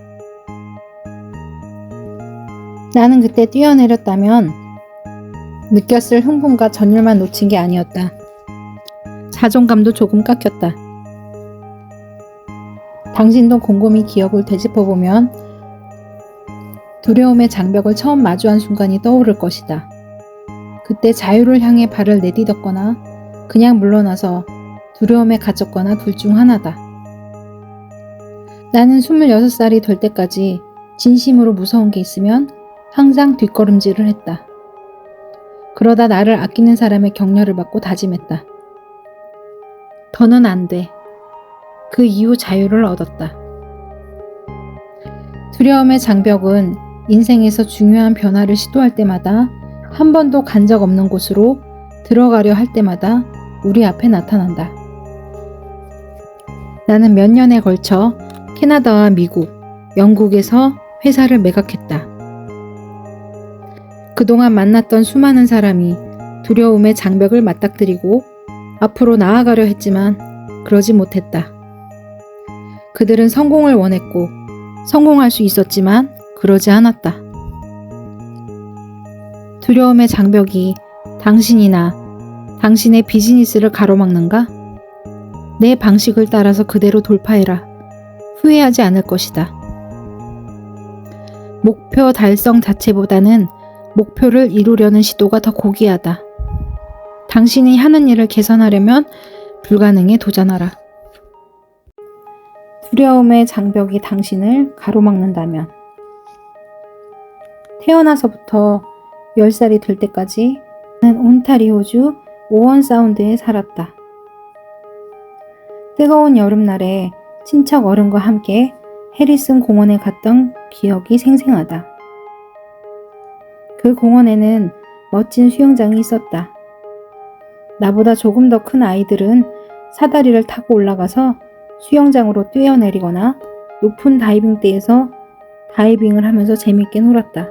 나는 그때 뛰어내렸다면 느꼈을 흥분과 전율만 놓친 게 아니었다. 자존감도 조금 깎였다. 당신도 곰곰이 기억을 되짚어보면 두려움의 장벽을 처음 마주한 순간이 떠오를 것이다. 그때 자유를 향해 발을 내딛었거나 그냥 물러나서 두려움에 갇혔거나 둘 중 하나다. 나는 26살이 될 때까지 진심으로 무서운 게 있으면 항상 뒷걸음질을 했다. 그러다 나를 아끼는 사람의 격려를 받고 다짐했다. 더는 안 돼. 그 이후 자유를 얻었다. 두려움의 장벽은 인생에서 중요한 변화를 시도할 때마다 한 번도 간 적 없는 곳으로 들어가려 할 때마다 우리 앞에 나타난다. 나는 몇 년에 걸쳐 캐나다와 미국, 영국에서 회사를 매각했다. 그동안 만났던 수많은 사람이 두려움의 장벽을 맞닥뜨리고 앞으로 나아가려 했지만 그러지 못했다. 그들은 성공을 원했고 성공할 수 있었지만 그러지 않았다. 두려움의 장벽이 당신이나 당신의 비즈니스를 가로막는가? 내 방식을 따라서 그대로 돌파해라. 후회하지 않을 것이다. 목표 달성 자체보다는 목표를 이루려는 시도가 더 고귀하다. 당신이 하는 일을 개선하려면 불가능에 도전하라. 두려움의 장벽이 당신을 가로막는다면 태어나서부터 10살이 될 때까지 나는 온타리오주 오원 사운드에 살았다. 뜨거운 여름날에 친척 어른과 함께 해리슨 공원에 갔던 기억이 생생하다. 그 공원에는 멋진 수영장이 있었다. 나보다 조금 더 큰 아이들은 사다리를 타고 올라가서 수영장으로 뛰어내리거나 높은 다이빙대에서 다이빙을 하면서 재밌게 놀았다.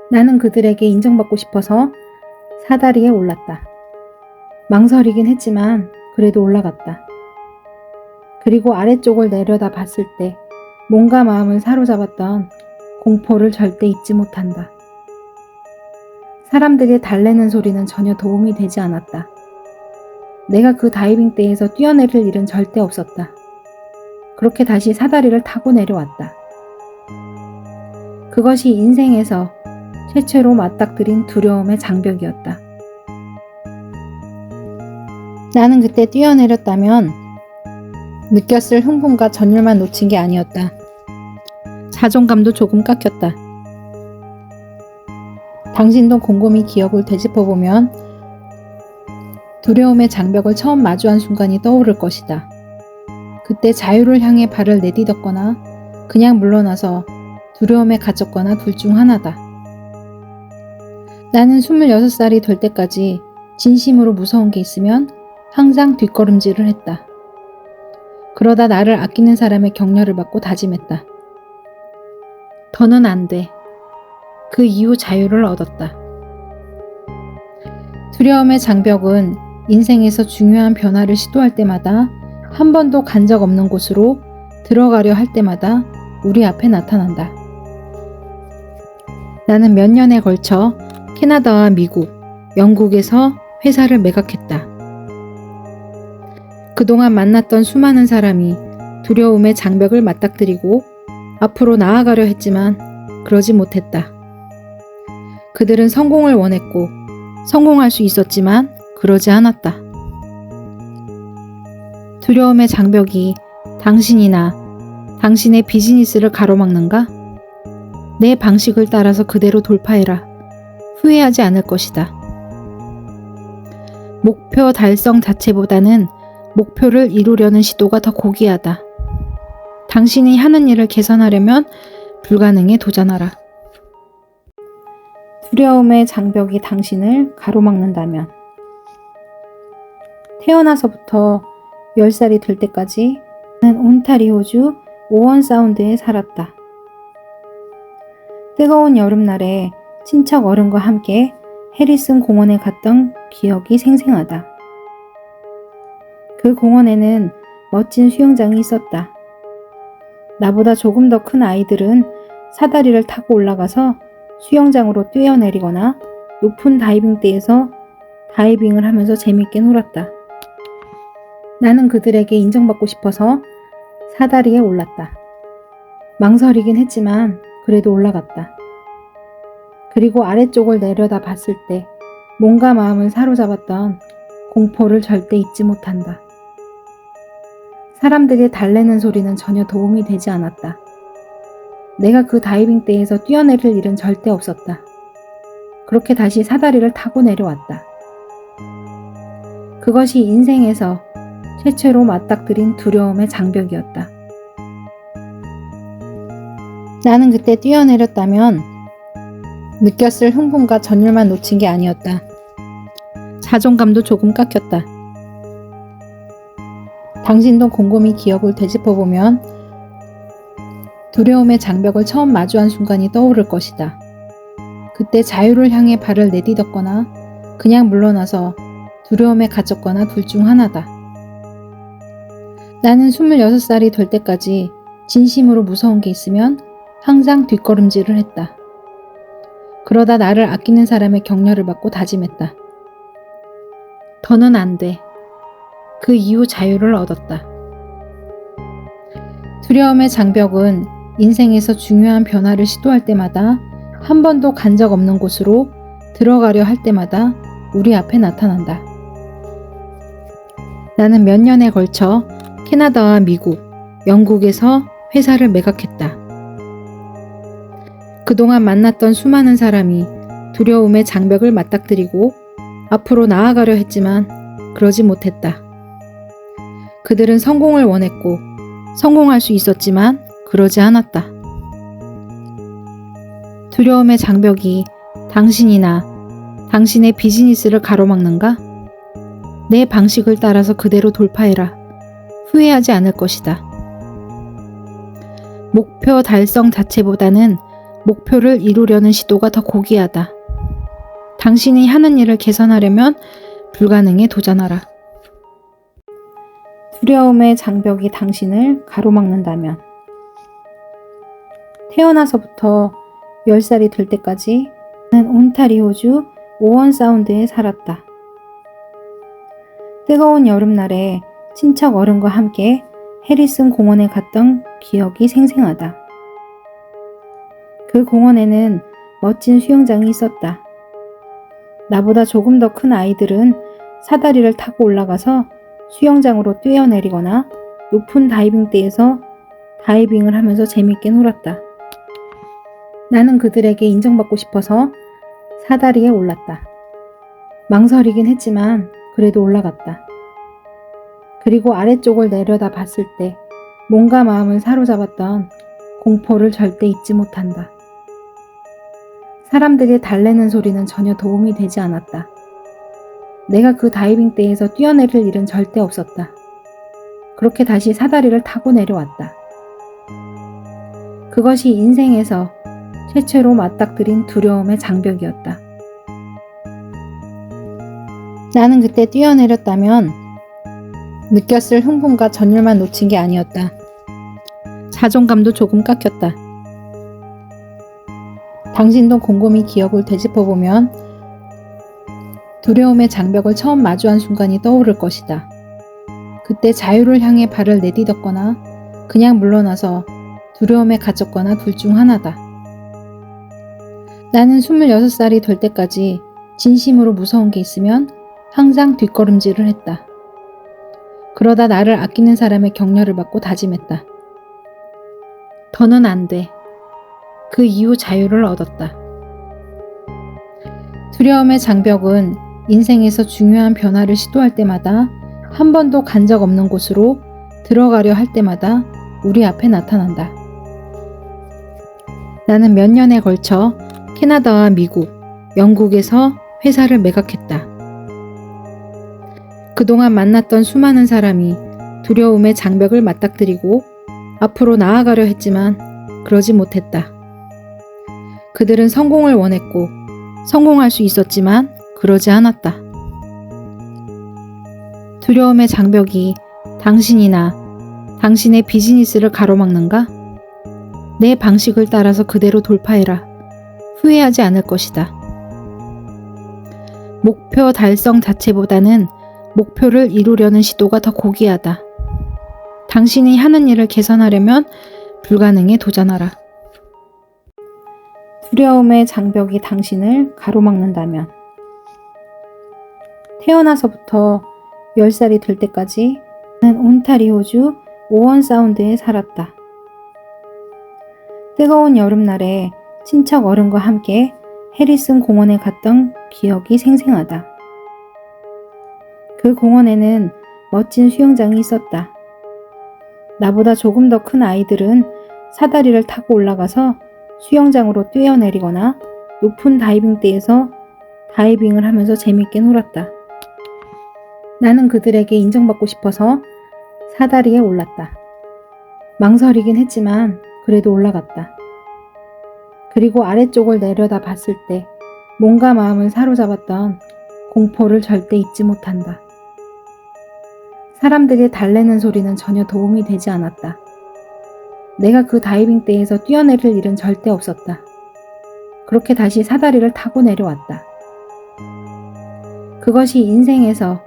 나는 그들에게 인정받고 싶어서 사다리에 올랐다. 망설이긴 했지만 그래도 올라갔다. 그리고 아래쪽을 내려다 봤을 때 몸과 마음을 사로잡았던 공포를 절대 잊지 못한다. 사람들이 달래는 소리는 전혀 도움이 되지 않았다. 내가 그 다이빙대에서 뛰어내릴 일은 절대 없었다. 그렇게 다시 사다리를 타고 내려왔다. 그것이 인생에서 최초로 맞닥뜨린 두려움의 장벽이었다. 나는 그때 뛰어내렸다면 느꼈을 흥분과 전율만 놓친 게 아니었다. 자존감도 조금 깎였다. 당신도 곰곰이 기억을 되짚어보면 두려움의 장벽을 처음 마주한 순간이 떠오를 것이다. 그때 자유를 향해 발을 내딛었거나 그냥 물러나서 두려움에 갇혔거나 둘 중 하나다. 나는 26살이 될 때까지 진심으로 무서운 게 있으면 항상 뒷걸음질을 했다. 그러다 나를 아끼는 사람의 격려를 받고 다짐했다. 더는 안 돼. 그 이후 자유를 얻었다. 두려움의 장벽은 인생에서 중요한 변화를 시도할 때마다 한 번도 간 적 없는 곳으로 들어가려 할 때마다 우리 앞에 나타난다. 나는 몇 년에 걸쳐 캐나다와 미국, 영국에서 회사를 매각했다. 그동안 만났던 수많은 사람이 두려움의 장벽을 맞닥뜨리고 앞으로 나아가려 했지만 그러지 못했다. 그들은 성공을 원했고 성공할 수 있었지만 그러지 않았다. 두려움의 장벽이 당신이나 당신의 비즈니스를 가로막는가? 내 방식을 따라서 그대로 돌파해라. 후회하지 않을 것이다. 목표 달성 자체보다는 목표를 이루려는 시도가 더 고귀하다. 당신이 하는 일을 개선하려면 불가능에 도전하라. 두려움의 장벽이 당신을 가로막는다면 태어나서부터 10살이 될 때까지 나는 온타리오주 오원 사운드에 살았다. 뜨거운 여름날에 친척 어른과 함께 해리슨 공원에 갔던 기억이 생생하다. 그 공원에는 멋진 수영장이 있었다. 나보다 조금 더 큰 아이들은 사다리를 타고 올라가서 수영장으로 뛰어내리거나 높은 다이빙대에서 다이빙을 하면서 재밌게 놀았다. 나는 그들에게 인정받고 싶어서 사다리에 올랐다. 망설이긴 했지만 그래도 올라갔다. 그리고 아래쪽을 내려다 봤을 때 몸과 마음을 사로잡았던 공포를 절대 잊지 못한다. 사람들이 달래는 소리는 전혀 도움이 되지 않았다. 내가 그 다이빙대에서 뛰어내릴 일은 절대 없었다. 그렇게 다시 사다리를 타고 내려왔다. 그것이 인생에서 최초로 맞닥뜨린 두려움의 장벽이었다. 나는 그때 뛰어내렸다면 느꼈을 흥분과 전율만 놓친 게 아니었다. 자존감도 조금 깎였다. 당신도 곰곰이 기억을 되짚어보면 두려움의 장벽을 처음 마주한 순간이 떠오를 것이다. 그때 자유를 향해 발을 내디뎠거나 그냥 물러나서 두려움에 갇혔거나 둘 중 하나다. 나는 26살이 될 때까지 진심으로 무서운 게 있으면 항상 뒷걸음질을 했다. 그러다 나를 아끼는 사람의 격려를 받고 다짐했다. 더는 안 돼. 그 이후 자유를 얻었다. 두려움의 장벽은 인생에서 중요한 변화를 시도할 때마다 한 번도 간 적 없는 곳으로 들어가려 할 때마다 우리 앞에 나타난다. 나는 몇 년에 걸쳐 캐나다와 미국, 영국에서 회사를 매각했다. 그동안 만났던 수많은 사람이 두려움의 장벽을 맞닥뜨리고 앞으로 나아가려 했지만 그러지 못했다. 그들은 성공을 원했고 성공할 수 있었지만 그러지 않았다. 두려움의 장벽이 당신이나 당신의 비즈니스를 가로막는가? 내 방식을 따라서 그대로 돌파해라. 후회하지 않을 것이다. 목표 달성 자체보다는 목표를 이루려는 시도가 더 고귀하다. 당신이 하는 일을 개선하려면 불가능에 도전하라. 두려움의 장벽이 당신을 가로막는다면 태어나서부터 10살이 될 때까지 나는 온타리오주 오원 사운드에 살았다. 뜨거운 여름날에 친척 어른과 함께 해리슨 공원에 갔던 기억이 생생하다. 그 공원에는 멋진 수영장이 있었다. 나보다 조금 더 큰 아이들은 사다리를 타고 올라가서 수영장으로 뛰어내리거나 높은 다이빙대에서 다이빙을 하면서 재밌게 놀았다. 나는 그들에게 인정받고 싶어서 사다리에 올랐다. 망설이긴 했지만 그래도 올라갔다. 그리고 아래쪽을 내려다 봤을 때 몸과 마음을 사로잡았던 공포를 절대 잊지 못한다. 사람들이 달래는 소리는 전혀 도움이 되지 않았다. 내가 그 다이빙대에서 뛰어내릴 일은 절대 없었다. 그렇게 다시 사다리를 타고 내려왔다. 그것이 인생에서 최초로 맞닥뜨린 두려움의 장벽이었다. 나는 그때 뛰어내렸다면 느꼈을 흥분과 전율만 놓친 게 아니었다. 자존감도 조금 깎였다. 당신도 곰곰이 기억을 되짚어보면 두려움의 장벽을 처음 마주한 순간이 떠오를 것이다. 그때 자유를 향해 발을 내디뎠거나 그냥 물러나서 두려움에 갇혔거나 둘 중 하나다. 나는 26살이 될 때까지 진심으로 무서운 게 있으면 항상 뒷걸음질을 했다. 그러다 나를 아끼는 사람의 격려를 받고 다짐했다. 더는 안 돼. 그 이후 자유를 얻었다. 두려움의 장벽은 인생에서 중요한 변화를 시도할 때마다 한 번도 간 적 없는 곳으로 들어가려 할 때마다 우리 앞에 나타난다. 나는 몇 년에 걸쳐 캐나다와 미국, 영국에서 회사를 매각했다. 그동안 만났던 수많은 사람이 두려움의 장벽을 맞닥뜨리고 앞으로 나아가려 했지만 그러지 못했다. 그들은 성공을 원했고 성공할 수 있었지만 그러지 않았다. 두려움의 장벽이 당신이나 당신의 비즈니스를 가로막는가? 내 방식을 따라서 그대로 돌파해라. 후회하지 않을 것이다. 목표 달성 자체보다는 목표를 이루려는 시도가 더 고귀하다. 당신이 하는 일을 개선하려면 불가능에 도전하라. 두려움의 장벽이 당신을 가로막는다면 태어나서부터 10살이 될 때까지 나는 온타리오주 오원 사운드에 살았다. 뜨거운 여름날에 친척 어른과 함께 해리슨 공원에 갔던 기억이 생생하다. 그 공원에는 멋진 수영장이 있었다. 나보다 조금 더 큰 아이들은 사다리를 타고 올라가서 수영장으로 뛰어내리거나 높은 다이빙대에서 다이빙을 하면서 재밌게 놀았다. 나는 그들에게 인정받고 싶어서 사다리에 올랐다. 망설이긴 했지만 그래도 올라갔다. 그리고 아래쪽을 내려다 봤을 때 몸과 마음을 사로잡았던 공포를 절대 잊지 못한다. 사람들이 달래는 소리는 전혀 도움이 되지 않았다. 내가 그 다이빙대에서 뛰어내릴 일은 절대 없었다. 그렇게 다시 사다리를 타고 내려왔다. 그것이 인생에서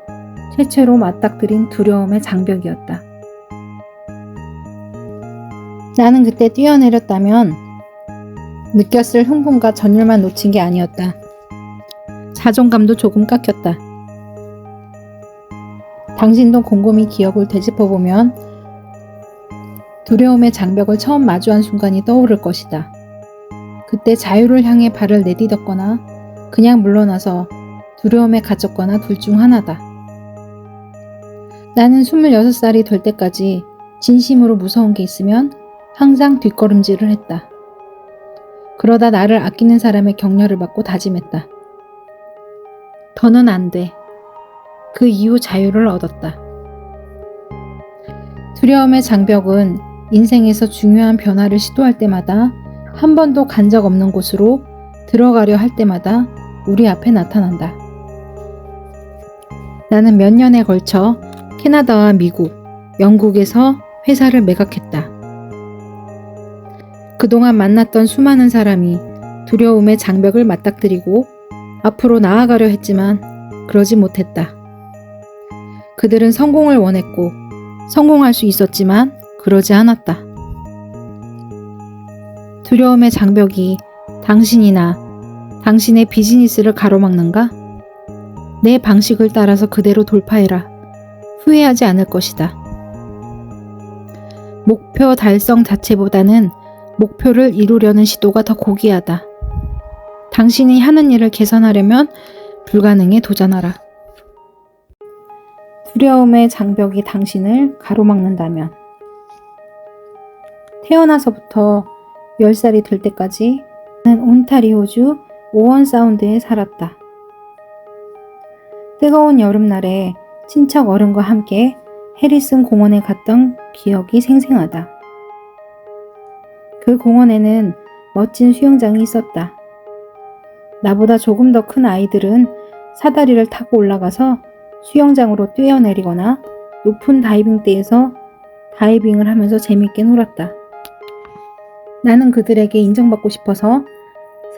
최초로 맞닥뜨린 두려움의 장벽이었다. 나는 그때 뛰어내렸다면 느꼈을 흥분과 전율만 놓친 게 아니었다. 자존감도 조금 깎였다. 당신도 곰곰이 기억을 되짚어보면 두려움의 장벽을 처음 마주한 순간이 떠오를 것이다. 그때 자유를 향해 발을 내디뎠거나 그냥 물러나서 두려움에 갇혔거나 둘 중 하나다. 나는 26살이 될 때까지 진심으로 무서운 게 있으면 항상 뒷걸음질을 했다. 그러다 나를 아끼는 사람의 격려를 받고 다짐했다. 더는 안 돼. 그 이후 자유를 얻었다. 두려움의 장벽은 인생에서 중요한 변화를 시도할 때마다 한 번도 간 적 없는 곳으로 들어가려 할 때마다 우리 앞에 나타난다. 나는 몇 년에 걸쳐 캐나다와 미국, 영국에서 회사를 매각했다. 그동안 만났던 수많은 사람이 두려움의 장벽을 맞닥뜨리고 앞으로 나아가려 했지만 그러지 못했다. 그들은 성공을 원했고 성공할 수 있었지만 그러지 않았다. 두려움의 장벽이 당신이나 당신의 비즈니스를 가로막는가? 내 방식을 따라서 그대로 돌파해라. 후회하지 않을 것이다. 목표 달성 자체보다는 목표를 이루려는 시도가 더 고귀하다. 당신이 하는 일을 개선하려면 불가능에 도전하라. 두려움의 장벽이 당신을 가로막는다면 태어나서부터 10살이 될 때까지 나는 온타리오주 오원 사운드에 살았다. 뜨거운 여름날에 친척 어른과 함께 해리슨 공원에 갔던 기억이 생생하다. 그 공원에는 멋진 수영장이 있었다. 나보다 조금 더 큰 아이들은 사다리를 타고 올라가서 수영장으로 뛰어내리거나 높은 다이빙대에서 다이빙을 하면서 재밌게 놀았다. 나는 그들에게 인정받고 싶어서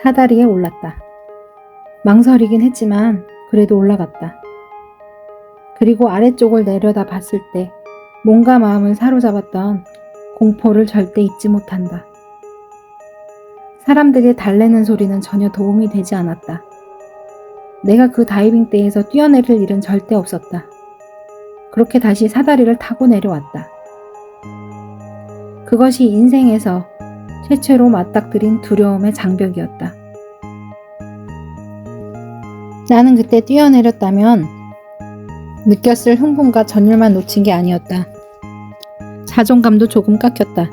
사다리에 올랐다. 망설이긴 했지만 그래도 올라갔다. 그리고 아래쪽을 내려다 봤을 때 몸과 마음을 사로잡았던 공포를 절대 잊지 못한다. 사람들이 달래는 소리는 전혀 도움이 되지 않았다. 내가 그 다이빙대에서 뛰어내릴 일은 절대 없었다. 그렇게 다시 사다리를 타고 내려왔다. 그것이 인생에서 최초로 맞닥뜨린 두려움의 장벽이었다. 나는 그때 뛰어내렸다면 느꼈을 흥분과 전율만 놓친 게 아니었다. 자존감도 조금 깎였다.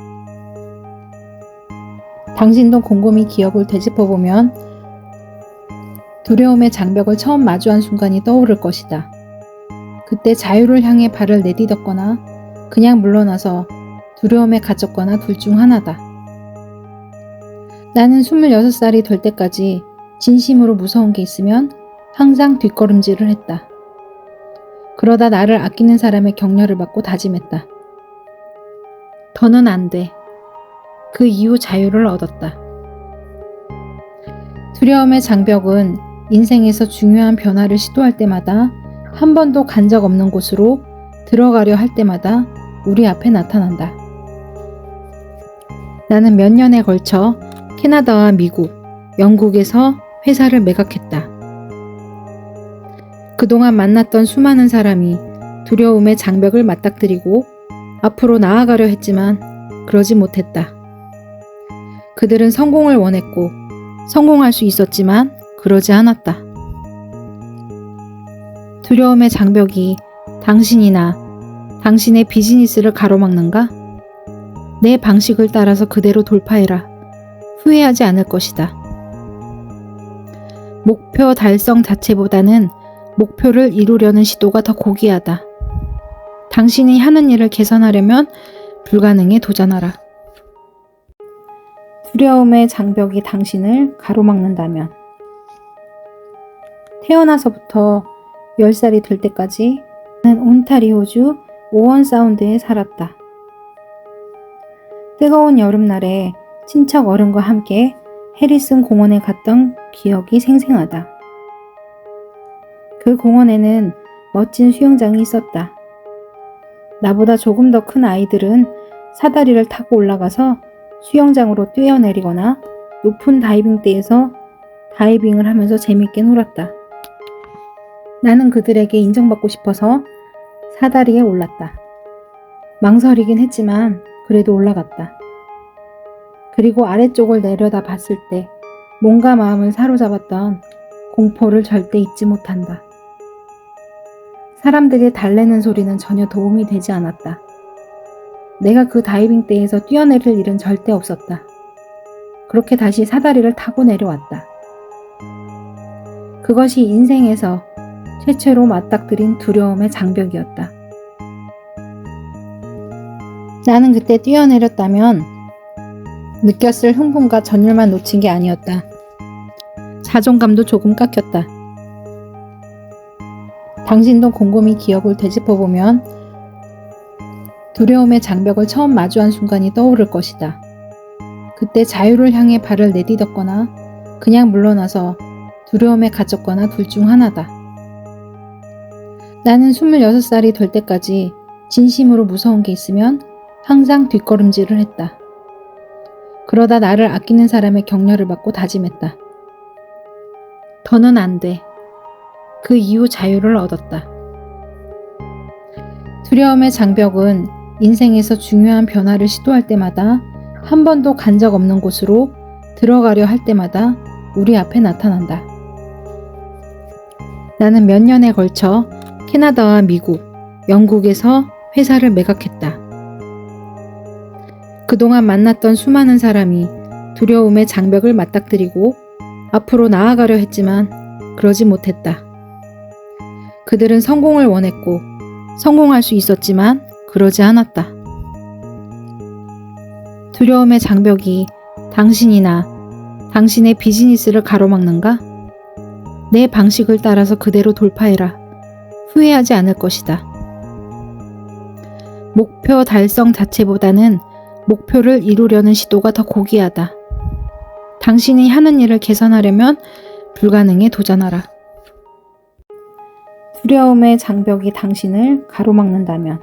당신도 곰곰이 기억을 되짚어보면 두려움의 장벽을 처음 마주한 순간이 떠오를 것이다. 그때 자유를 향해 발을 내딛었거나 그냥 물러나서 두려움에 갇혔거나 둘 중 하나다. 나는 26살이 될 때까지 진심으로 무서운 게 있으면 항상 뒷걸음질을 했다. 그러다 나를 아끼는 사람의 격려를 받고 다짐했다. 더는 안 돼. 그 이후 자유를 얻었다. 두려움의 장벽은 인생에서 중요한 변화를 시도할 때마다 한 번도 간 적 없는 곳으로 들어가려 할 때마다 우리 앞에 나타난다. 나는 몇 년에 걸쳐 캐나다와 미국, 영국에서 회사를 매각했다. 그동안 만났던 수많은 사람이 두려움의 장벽을 맞닥뜨리고 앞으로 나아가려 했지만 그러지 못했다. 그들은 성공을 원했고 성공할 수 있었지만 그러지 않았다. 두려움의 장벽이 당신이나 당신의 비즈니스를 가로막는가? 내 방식을 따라서 그대로 돌파해라. 후회하지 않을 것이다. 목표 달성 자체보다는 목표를 이루려는 시도가 더 고귀하다. 당신이 하는 일을 개선하려면 불가능에 도전하라. 두려움의 장벽이 당신을 가로막는다면 태어나서부터 10살이 될 때까지 나는 온타리오주 오원 사운드에 살았다. 뜨거운 여름날에 친척 어른과 함께 해리슨 공원에 갔던 기억이 생생하다. 그 공원에는 멋진 수영장이 있었다. 나보다 조금 더 큰 아이들은 사다리를 타고 올라가서 수영장으로 뛰어내리거나 높은 다이빙대에서 다이빙을 하면서 재밌게 놀았다. 나는 그들에게 인정받고 싶어서 사다리에 올랐다. 망설이긴 했지만 그래도 올라갔다. 그리고 아래쪽을 내려다 봤을 때 몸과 마음을 사로잡았던 공포를 절대 잊지 못한다. 사람들이 달래는 소리는 전혀 도움이 되지 않았다. 내가 그 다이빙대에서 뛰어내릴 일은 절대 없었다. 그렇게 다시 사다리를 타고 내려왔다. 그것이 인생에서 최초로 맞닥뜨린 두려움의 장벽이었다. 나는 그때 뛰어내렸다면 느꼈을 흥분과 전율만 놓친 게 아니었다. 자존감도 조금 깎였다. 당신도 곰곰이 기억을 되짚어보면 두려움의 장벽을 처음 마주한 순간이 떠오를 것이다. 그때 자유를 향해 발을 내딛었거나 그냥 물러나서 두려움에 갇혔거나 둘 중 하나다. 나는 26살이 될 때까지 진심으로 무서운 게 있으면 항상 뒷걸음질을 했다. 그러다 나를 아끼는 사람의 격려를 받고 다짐했다. 더는 안 돼. 그 이후 자유를 얻었다. 두려움의 장벽은 인생에서 중요한 변화를 시도할 때마다 한 번도 간 적 없는 곳으로 들어가려 할 때마다 우리 앞에 나타난다. 나는 몇 년에 걸쳐 캐나다와 미국, 영국에서 회사를 매각했다. 그동안 만났던 수많은 사람이 두려움의 장벽을 맞닥뜨리고 앞으로 나아가려 했지만 그러지 못했다. 그들은 성공을 원했고 성공할 수 있었지만 그러지 않았다. 두려움의 장벽이 당신이나 당신의 비즈니스를 가로막는가? 내 방식을 따라서 그대로 돌파해라. 후회하지 않을 것이다. 목표 달성 자체보다는 목표를 이루려는 시도가 더 고귀하다. 당신이 하는 일을 개선하려면 불가능에 도전하라. 두려움의 장벽이 당신을 가로막는다면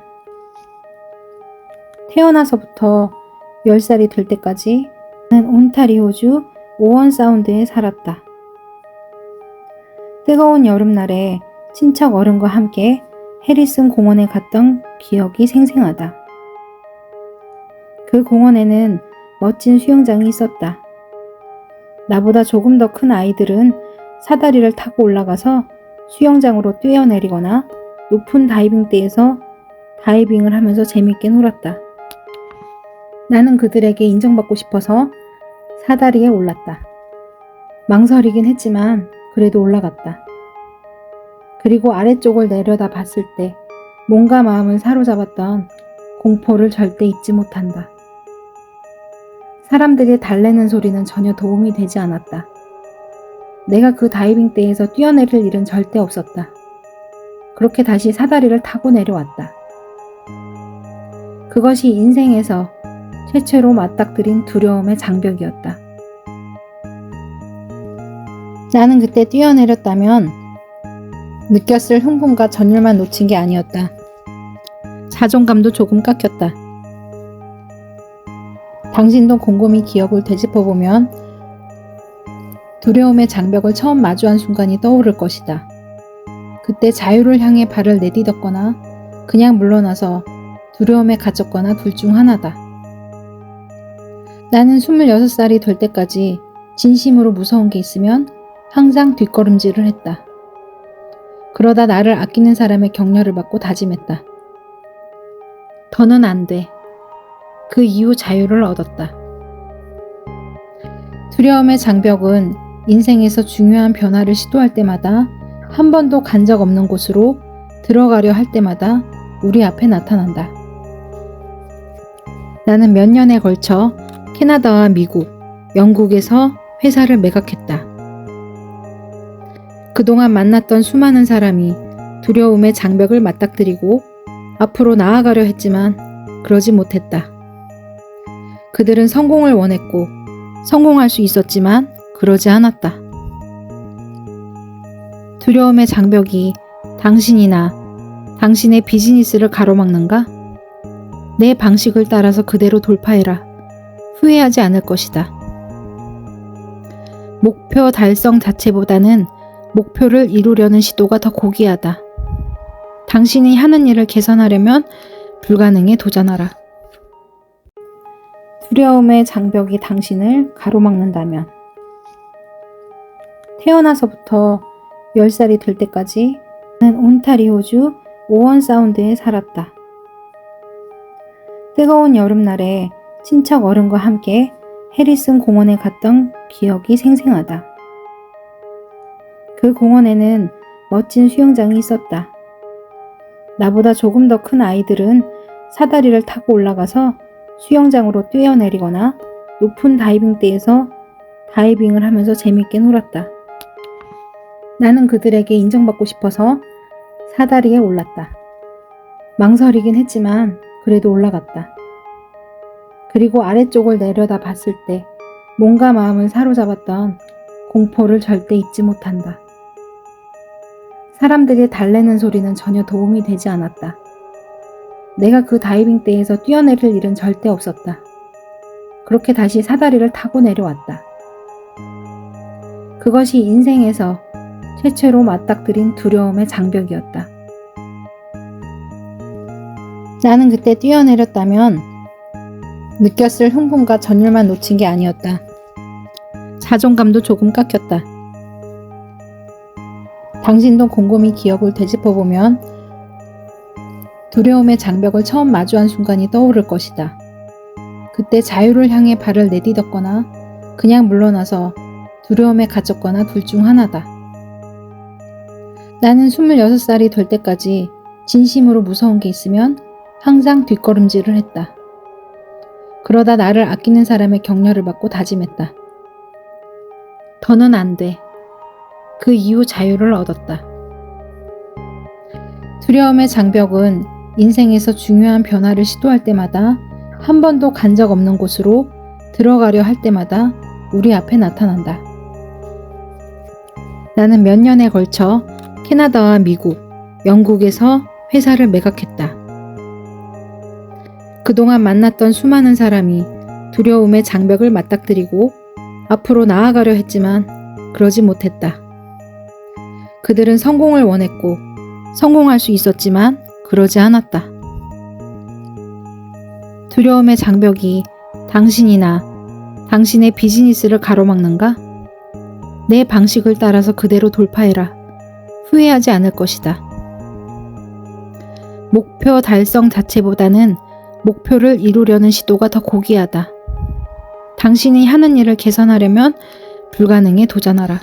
태어나서부터 10살이 될 때까지 나는 온타리오주 오원 사운드에 살았다. 뜨거운 여름날에 친척 어른과 함께 해리슨 공원에 갔던 기억이 생생하다. 그 공원에는 멋진 수영장이 있었다. 나보다 조금 더 큰 아이들은 사다리를 타고 올라가서 수영장으로 뛰어내리거나 높은 다이빙대에서 다이빙을 하면서 재밌게 놀았다. 나는 그들에게 인정받고 싶어서 사다리에 올랐다. 망설이긴 했지만 그래도 올라갔다. 그리고 아래쪽을 내려다 봤을 때 몸과 마음을 사로잡았던 공포를 절대 잊지 못한다. 사람들이 달래는 소리는 전혀 도움이 되지 않았다. 내가 그 다이빙대에서 뛰어내릴 일은 절대 없었다. 그렇게 다시 사다리를 타고 내려왔다. 그것이 인생에서 최초로 맞닥뜨린 두려움의 장벽이었다. 나는 그때 뛰어내렸다면 느꼈을 흥분과 전율만 놓친 게 아니었다. 자존감도 조금 깎였다. 당신도 곰곰이 기억을 되짚어보면 두려움의 장벽을 처음 마주한 순간이 떠오를 것이다. 그때 자유를 향해 발을 내딛었거나 그냥 물러나서 두려움에 갇혔거나 둘 중 하나다. 나는 26살이 될 때까지 진심으로 무서운 게 있으면 항상 뒷걸음질을 했다. 그러다 나를 아끼는 사람의 격려를 받고 다짐했다. 더는 안 돼. 그 이후 자유를 얻었다. 두려움의 장벽은 인생에서 중요한 변화를 시도할 때마다 한 번도 간 적 없는 곳으로 들어가려 할 때마다 우리 앞에 나타난다. 나는 몇 년에 걸쳐 캐나다와 미국, 영국에서 회사를 매각했다. 그동안 만났던 수많은 사람이 두려움의 장벽을 맞닥뜨리고 앞으로 나아가려 했지만 그러지 못했다. 그들은 성공을 원했고 성공할 수 있었지만 그러지 않았다. 두려움의 장벽이 당신이나 당신의 비즈니스를 가로막는가? 내 방식을 따라서 그대로 돌파해라. 후회하지 않을 것이다. 목표 달성 자체보다는 목표를 이루려는 시도가 더 고귀하다. 당신이 하는 일을 개선하려면 불가능에 도전하라. 두려움의 장벽이 당신을 가로막는다면 태어나서부터 10살이 될 때까지 나는 온타리오주 오원 사운드에 살았다. 뜨거운 여름날에 친척 어른과 함께 해리슨 공원에 갔던 기억이 생생하다. 그 공원에는 멋진 수영장이 있었다. 나보다 조금 더 큰 아이들은 사다리를 타고 올라가서 수영장으로 뛰어내리거나 높은 다이빙대에서 다이빙을 하면서 재밌게 놀았다. 나는 그들에게 인정받고 싶어서 사다리에 올랐다. 망설이긴 했지만 그래도 올라갔다. 그리고 아래쪽을 내려다 봤을 때 몸과 마음을 사로잡았던 공포를 절대 잊지 못한다. 사람들이 달래는 소리는 전혀 도움이 되지 않았다. 내가 그 다이빙대에서 뛰어내릴 일은 절대 없었다. 그렇게 다시 사다리를 타고 내려왔다. 그것이 인생에서 최초로 맞닥뜨린 두려움의 장벽이었다. 나는 그때 뛰어내렸다면 느꼈을 흥분과 전율만 놓친 게 아니었다. 자존감도 조금 깎였다. 당신도 곰곰이 기억을 되짚어보면 두려움의 장벽을 처음 마주한 순간이 떠오를 것이다. 그때 자유를 향해 발을 내딛었거나 그냥 물러나서 두려움에 갇혔거나 둘 중 하나다. 나는 26살이 될 때까지 진심으로 무서운 게 있으면 항상 뒷걸음질을 했다. 그러다 나를 아끼는 사람의 격려를 받고 다짐했다. 더는 안 돼. 그 이후 자유를 얻었다. 두려움의 장벽은 인생에서 중요한 변화를 시도할 때마다 한 번도 간 적 없는 곳으로 들어가려 할 때마다 우리 앞에 나타난다. 나는 몇 년에 걸쳐 캐나다와 미국, 영국에서 회사를 매각했다. 그동안 만났던 수많은 사람이 두려움의 장벽을 맞닥뜨리고 앞으로 나아가려 했지만 그러지 못했다. 그들은 성공을 원했고 성공할 수 있었지만 그러지 않았다. 두려움의 장벽이 당신이나 당신의 비즈니스를 가로막는가? 내 방식을 따라서 그대로 돌파해라. 후회하지 않을 것이다. 목표 달성 자체보다는 목표를 이루려는 시도가 더 고귀하다. 당신이 하는 일을 개선하려면 불가능에 도전하라.